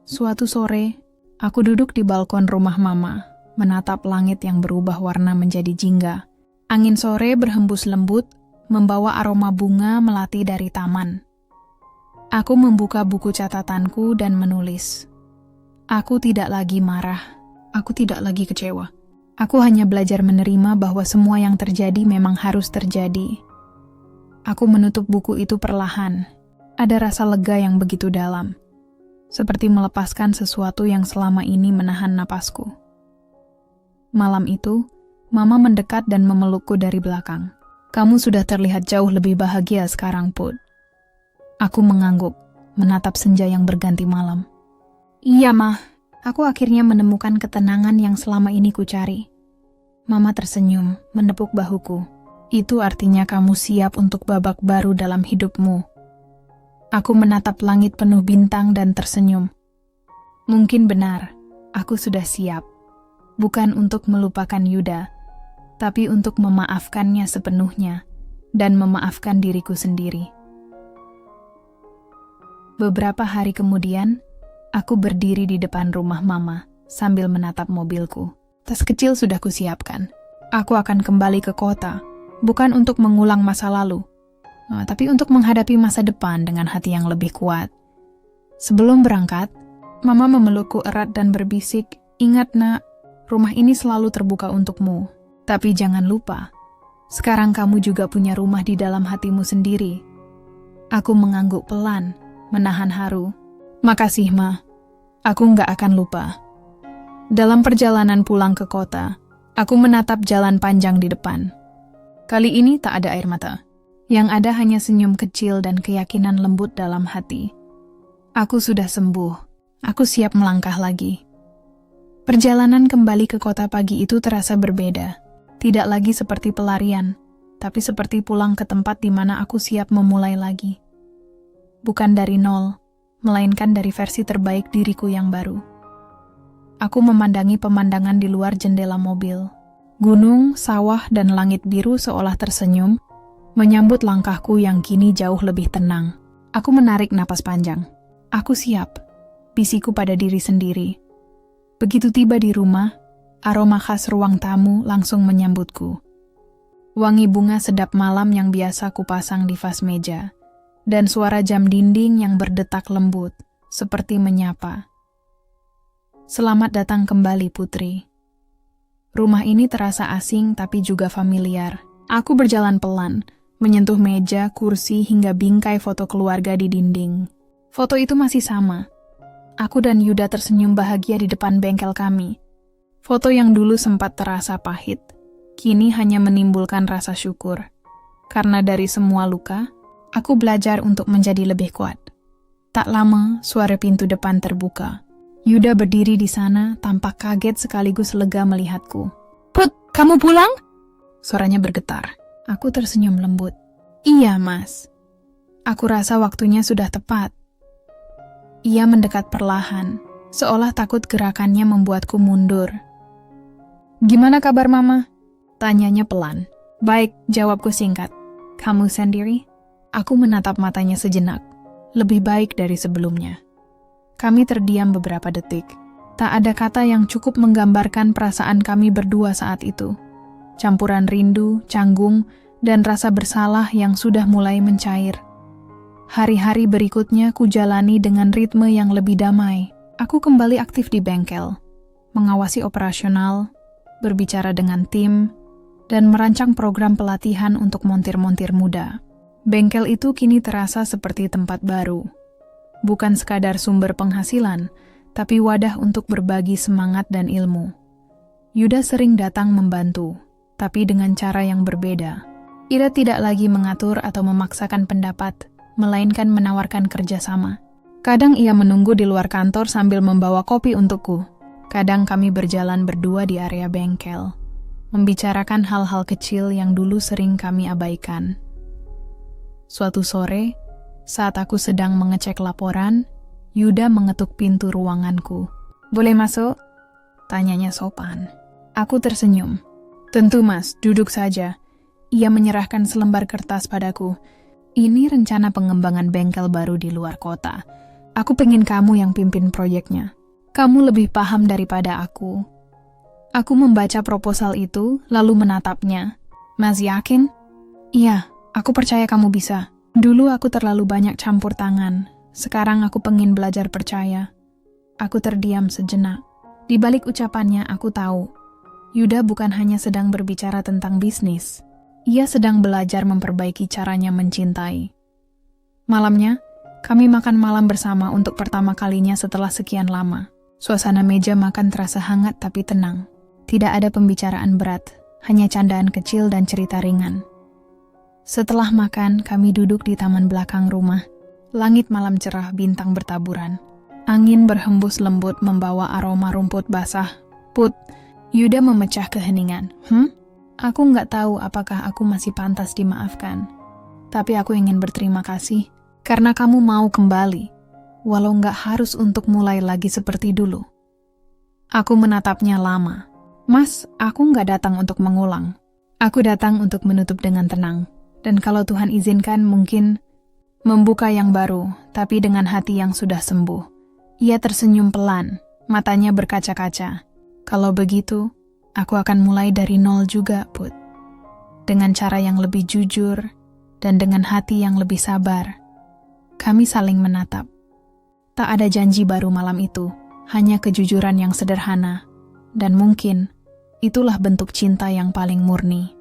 Suatu sore, aku duduk di balkon rumah mama, menatap langit yang berubah warna menjadi jingga. Angin sore berhembus lembut, membawa aroma bunga melati dari taman. Aku membuka buku catatanku dan menulis. Aku tidak lagi marah, aku tidak lagi kecewa. Aku hanya belajar menerima bahwa semua yang terjadi memang harus terjadi. Aku menutup buku itu perlahan. Ada rasa lega yang begitu dalam. Seperti melepaskan sesuatu yang selama ini menahan napasku. Malam itu, mama mendekat dan memelukku dari belakang. "Kamu sudah terlihat jauh lebih bahagia sekarang, Put." Aku mengangguk, menatap senja yang berganti malam. "Iya, Ma. Aku akhirnya menemukan ketenangan yang selama ini ku cari." Mama tersenyum, menepuk bahuku. "Itu artinya kamu siap untuk babak baru dalam hidupmu." Aku menatap langit penuh bintang dan tersenyum. Mungkin benar, aku sudah siap. Bukan untuk melupakan Yuda, tapi untuk memaafkannya sepenuhnya dan memaafkan diriku sendiri. Beberapa hari kemudian, aku berdiri di depan rumah mama sambil menatap mobilku. Tas kecil sudah kusiapkan. Aku akan kembali ke kota, bukan untuk mengulang masa lalu, tapi untuk menghadapi masa depan dengan hati yang lebih kuat. Sebelum berangkat, mama memelukku erat dan berbisik, "Ingat, Nak, rumah ini selalu terbuka untukmu. Tapi jangan lupa, sekarang kamu juga punya rumah di dalam hatimu sendiri." Aku mengangguk pelan, menahan haru. "Makasih, Ma. Aku nggak akan lupa." Dalam perjalanan pulang ke kota, aku menatap jalan panjang di depan. Kali ini tak ada air mata. Yang ada hanya senyum kecil dan keyakinan lembut dalam hati. Aku sudah sembuh. Aku siap melangkah lagi. Perjalanan kembali ke kota pagi itu terasa berbeda. Tidak lagi seperti pelarian, tapi seperti pulang ke tempat di mana aku siap memulai lagi. Bukan dari nol, melainkan dari versi terbaik diriku yang baru. Aku memandangi pemandangan di luar jendela mobil. Gunung, sawah, dan langit biru seolah tersenyum, menyambut langkahku yang kini jauh lebih tenang. Aku menarik napas panjang. Aku siap, bisiku pada diri sendiri. Begitu tiba di rumah, aroma khas ruang tamu langsung menyambutku. Wangi bunga sedap malam yang biasa kupasang di vas meja, dan suara jam dinding yang berdetak lembut, seperti menyapa. Selamat datang kembali, Putri. Rumah ini terasa asing tapi juga familiar. Aku berjalan pelan, menyentuh meja, kursi, hingga bingkai foto keluarga di dinding. Foto itu masih sama. Aku dan Yuda tersenyum bahagia di depan bengkel kami. Foto yang dulu sempat terasa pahit, kini hanya menimbulkan rasa syukur. Karena dari semua luka, aku belajar untuk menjadi lebih kuat. Tak lama, suara pintu depan terbuka. Yuda berdiri di sana, tampak kaget sekaligus lega melihatku. "Put, kamu pulang?" Suaranya bergetar. Aku tersenyum lembut. "Iya, Mas. Aku rasa waktunya sudah tepat." Ia mendekat perlahan, seolah takut gerakannya membuatku mundur. "Gimana kabar Mama?" Tanyanya pelan. "Baik," jawabku singkat. "Kamu sendiri?" Aku menatap matanya sejenak. Lebih baik dari sebelumnya. Kami terdiam beberapa detik. Tak ada kata yang cukup menggambarkan perasaan kami berdua saat itu. Campuran rindu, canggung, dan rasa bersalah yang sudah mulai mencair. Hari-hari berikutnya kujalani dengan ritme yang lebih damai. Aku kembali aktif di bengkel, mengawasi operasional, berbicara dengan tim, dan merancang program pelatihan untuk montir-montir muda. Bengkel itu kini terasa seperti tempat baru. Bukan sekadar sumber penghasilan, tapi wadah untuk berbagi semangat dan ilmu. Yuda sering datang membantu, tapi dengan cara yang berbeda. Ia tidak lagi mengatur atau memaksakan pendapat, melainkan menawarkan kerjasama. Kadang ia menunggu di luar kantor sambil membawa kopi untukku. Kadang kami berjalan berdua di area bengkel, membicarakan hal-hal kecil yang dulu sering kami abaikan. Suatu sore, saat aku sedang mengecek laporan, Yuda mengetuk pintu ruanganku. "Boleh masuk?" Tanyanya sopan. Aku tersenyum. "Tentu Mas, duduk saja." Ia menyerahkan selembar kertas padaku. "Ini rencana pengembangan bengkel baru di luar kota. Aku pengen kamu yang pimpin proyeknya. Kamu lebih paham daripada aku." Aku membaca proposal itu, lalu menatapnya. "Mas yakin?" "Iya, aku percaya kamu bisa. Dulu aku terlalu banyak campur tangan. Sekarang aku pengen belajar percaya." Aku terdiam sejenak. Di balik ucapannya aku tahu, Yuda bukan hanya sedang berbicara tentang bisnis. Ia sedang belajar memperbaiki caranya mencintai. Malamnya, kami makan malam bersama untuk pertama kalinya setelah sekian lama. Suasana meja makan terasa hangat tapi tenang. Tidak ada pembicaraan berat, hanya candaan kecil dan cerita ringan. Setelah makan, kami duduk di taman belakang rumah. Langit malam cerah, bintang bertaburan. Angin berhembus lembut membawa aroma rumput basah. "Put," Yuda memecah keheningan. Aku nggak tahu apakah aku masih pantas dimaafkan. Tapi aku ingin berterima kasih karena kamu mau kembali, walau nggak harus untuk mulai lagi seperti dulu. Aku menatapnya lama. "Mas, aku nggak datang untuk mengulang. Aku datang untuk menutup dengan tenang. Dan kalau Tuhan izinkan mungkin membuka yang baru, tapi dengan hati yang sudah sembuh." Ia tersenyum pelan, matanya berkaca-kaca. "Kalau begitu, aku akan mulai dari nol juga, Put. Dengan cara yang lebih jujur, dan dengan hati yang lebih sabar." Kami saling menatap. Tak ada janji baru malam itu, hanya kejujuran yang sederhana. Dan mungkin, itulah bentuk cinta yang paling murni.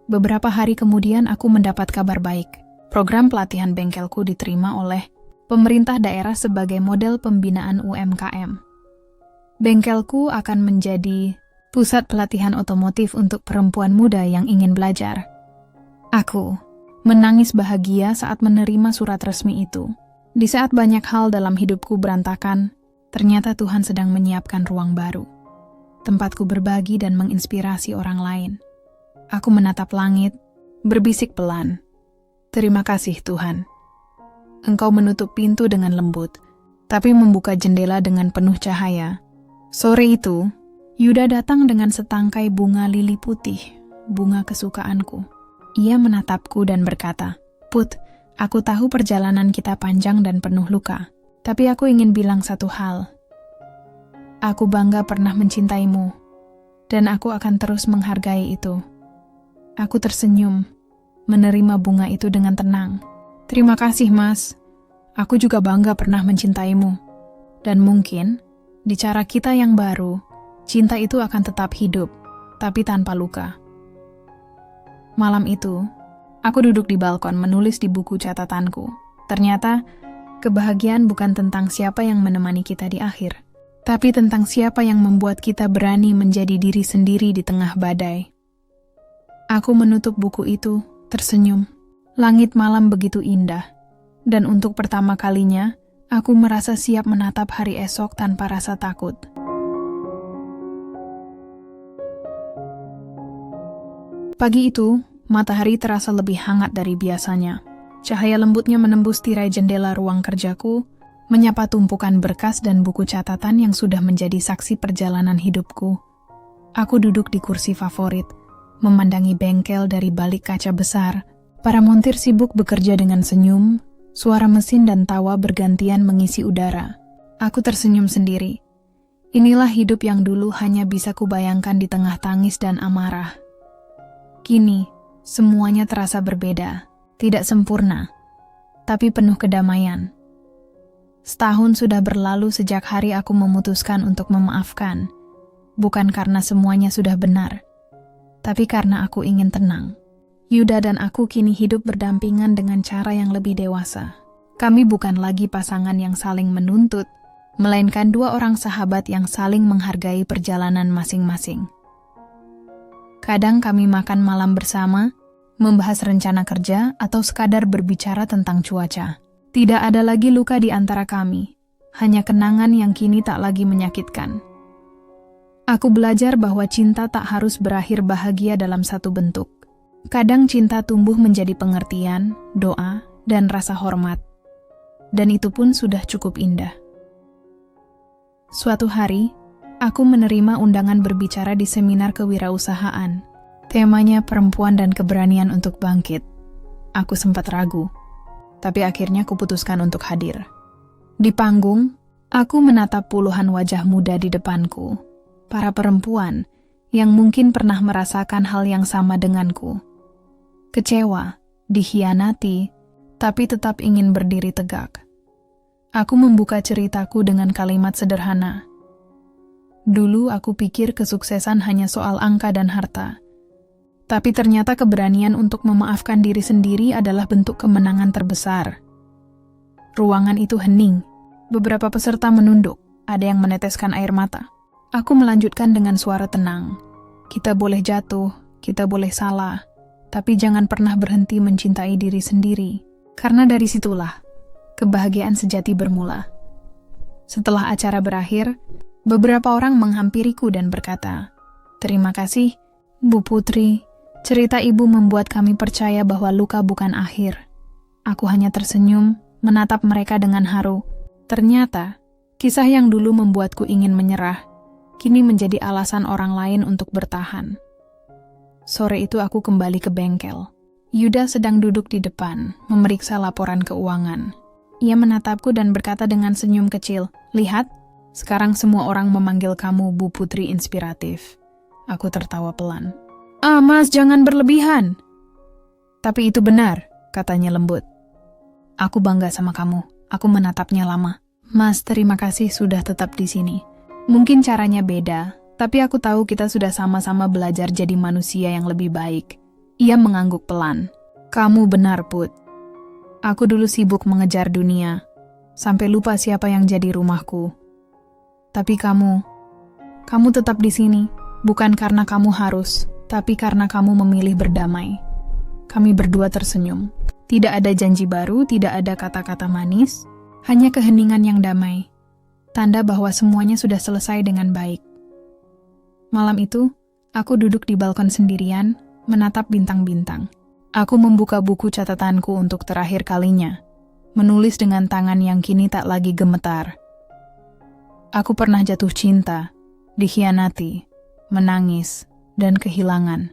Beberapa hari kemudian aku mendapat kabar baik. Program pelatihan bengkelku diterima oleh pemerintah daerah sebagai model pembinaan UMKM. Bengkelku akan menjadi pusat pelatihan otomotif untuk perempuan muda yang ingin belajar. Aku menangis bahagia saat menerima surat resmi itu. Di saat banyak hal dalam hidupku berantakan, ternyata Tuhan sedang menyiapkan ruang baru. Tempatku berbagi dan menginspirasi orang lain. Aku menatap langit, berbisik pelan. "Terima kasih Tuhan. Engkau menutup pintu dengan lembut, tapi membuka jendela dengan penuh cahaya." Sore itu, Yuda datang dengan setangkai bunga lili putih, bunga kesukaanku. Ia menatapku dan berkata, "Put, Aku tahu perjalanan kita panjang dan penuh luka, tapi aku ingin bilang satu hal. Aku bangga pernah mencintaimu, dan aku akan terus menghargai itu. Aku tersenyum, menerima bunga itu dengan tenang. Terima kasih, Mas. Aku juga bangga pernah mencintaimu. Dan mungkin, di cara kita yang baru, cinta itu akan tetap hidup, tapi tanpa luka. Malam itu, aku duduk di balkon menulis di buku catatanku. Ternyata, kebahagiaan bukan tentang siapa yang menemani kita di akhir, tapi tentang siapa yang membuat kita berani menjadi diri sendiri di tengah badai. Aku menutup buku itu, tersenyum. Langit malam begitu indah, dan untuk pertama kalinya, aku merasa siap menatap hari esok tanpa rasa takut. Pagi itu, matahari terasa lebih hangat dari biasanya. Cahaya lembutnya menembus tirai jendela ruang kerjaku, menyapa tumpukan berkas dan buku catatan yang sudah menjadi saksi perjalanan hidupku. Aku duduk di kursi favorit, memandangi bengkel dari balik kaca besar. Para montir sibuk bekerja dengan senyum, suara mesin dan tawa bergantian mengisi udara. Aku tersenyum sendiri. Inilah hidup yang dulu hanya bisa kubayangkan di tengah tangis dan amarah. Kini, semuanya terasa berbeda, tidak sempurna, tapi penuh kedamaian. Setahun sudah berlalu sejak hari aku memutuskan untuk memaafkan, bukan karena semuanya sudah benar, tapi karena aku ingin tenang. Yuda dan aku kini hidup berdampingan dengan cara yang lebih dewasa. Kami bukan lagi pasangan yang saling menuntut, melainkan dua orang sahabat yang saling menghargai perjalanan masing-masing. Kadang kami makan malam bersama, membahas rencana kerja, atau sekadar berbicara tentang cuaca. Tidak ada lagi luka di antara kami, hanya kenangan yang kini tak lagi menyakitkan. Aku belajar bahwa cinta tak harus berakhir bahagia dalam satu bentuk. Kadang cinta tumbuh menjadi pengertian, doa, dan rasa hormat. Dan itu pun sudah cukup indah. Suatu hari, aku menerima undangan berbicara di seminar kewirausahaan. Temanya perempuan dan keberanian untuk bangkit. Aku sempat ragu, tapi akhirnya kuputuskan untuk hadir. Di panggung, aku menatap puluhan wajah muda di depanku. Para perempuan yang mungkin pernah merasakan hal yang sama denganku. Kecewa, dikhianati, tapi tetap ingin berdiri tegak. Aku membuka ceritaku dengan kalimat sederhana. Dulu aku pikir kesuksesan hanya soal angka dan harta. Tapi ternyata keberanian untuk memaafkan diri sendiri adalah bentuk kemenangan terbesar. Ruangan itu hening. Beberapa peserta menunduk, ada yang meneteskan air mata. Aku melanjutkan dengan suara tenang. Kita boleh jatuh, kita boleh salah, tapi jangan pernah berhenti mencintai diri sendiri. Karena dari situlah, kebahagiaan sejati bermula. Setelah acara berakhir, beberapa orang menghampiriku dan berkata, "Terima kasih, Bu Putri. Cerita Ibu membuat kami percaya bahwa luka bukan akhir." Aku hanya tersenyum, menatap mereka dengan haru. Ternyata, kisah yang dulu membuatku ingin menyerah, kini menjadi alasan orang lain untuk bertahan. Sore itu aku kembali ke bengkel. Yuda sedang duduk di depan, memeriksa laporan keuangan. Ia menatapku dan berkata dengan senyum kecil, "Lihat, sekarang semua orang memanggil kamu Bu Putri Inspiratif." Aku tertawa pelan. "Ah, Mas, jangan berlebihan." "Tapi itu benar," katanya lembut. "Aku bangga sama kamu." Aku menatapnya lama. "Mas, terima kasih sudah tetap di sini. Mungkin caranya beda, tapi aku tahu kita sudah sama-sama belajar jadi manusia yang lebih baik." Ia mengangguk pelan. "Kamu benar, Put. Aku dulu sibuk mengejar dunia, sampai lupa siapa yang jadi rumahku. Tapi kamu tetap di sini, bukan karena kamu harus, tapi karena kamu memilih berdamai." Kami berdua tersenyum. Tidak ada janji baru, tidak ada kata-kata manis, hanya keheningan yang damai. Tanda bahwa semuanya sudah selesai dengan baik. Malam itu, aku duduk di balkon sendirian, menatap bintang-bintang. Aku membuka buku catatanku untuk terakhir kalinya, menulis dengan tangan yang kini tak lagi gemetar. Aku pernah jatuh cinta, dikhianati, menangis, dan kehilangan.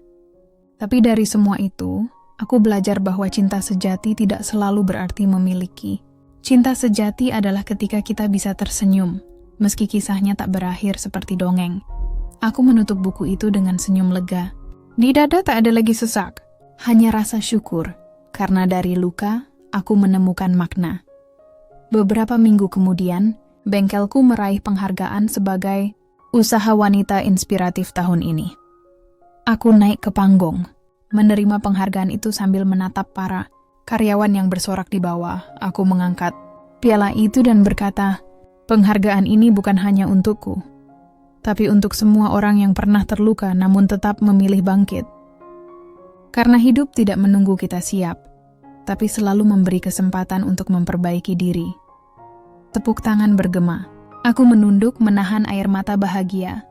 Tapi dari semua itu, aku belajar bahwa cinta sejati tidak selalu berarti memiliki. Cinta sejati adalah ketika kita bisa tersenyum, meski kisahnya tak berakhir seperti dongeng. Aku menutup buku itu dengan senyum lega. Di dada tak ada lagi sesak, hanya rasa syukur, karena dari luka, aku menemukan makna. Beberapa minggu kemudian, bengkelku meraih penghargaan sebagai usaha wanita inspiratif tahun ini. Aku naik ke panggung, menerima penghargaan itu sambil menatap para karyawan yang bersorak di bawah. Aku mengangkat piala itu dan berkata, "Penghargaan ini bukan hanya untukku, tapi untuk semua orang yang pernah terluka namun tetap memilih bangkit." Karena hidup tidak menunggu kita siap, tapi selalu memberi kesempatan untuk memperbaiki diri. Tepuk tangan bergema. Aku menunduk menahan air mata bahagia.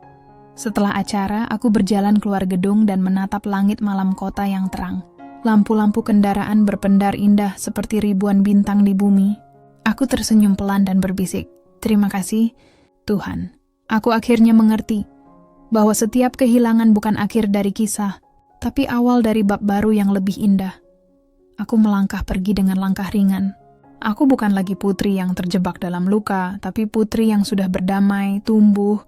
Setelah acara, aku berjalan keluar gedung dan menatap langit malam kota yang terang. Lampu-lampu kendaraan berpendar indah seperti ribuan bintang di bumi. Aku tersenyum pelan dan berbisik, "Terima kasih, Tuhan." Aku akhirnya mengerti bahwa setiap kehilangan bukan akhir dari kisah, tapi awal dari bab baru yang lebih indah. Aku melangkah pergi dengan langkah ringan. Aku bukan lagi putri yang terjebak dalam luka, tapi putri yang sudah berdamai, tumbuh,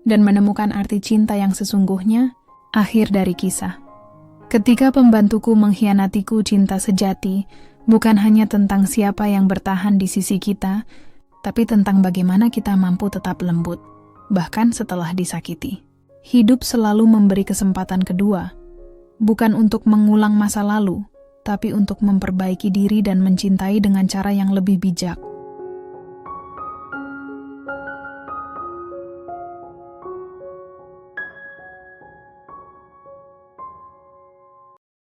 dan menemukan arti cinta yang sesungguhnya, akhir dari kisah. Ketika pembantuku mengkhianatiku, cinta sejati bukan hanya tentang siapa yang bertahan di sisi kita, tapi tentang bagaimana kita mampu tetap lembut, bahkan setelah disakiti. Hidup selalu memberi kesempatan kedua, bukan untuk mengulang masa lalu, tapi untuk memperbaiki diri dan mencintai dengan cara yang lebih bijak.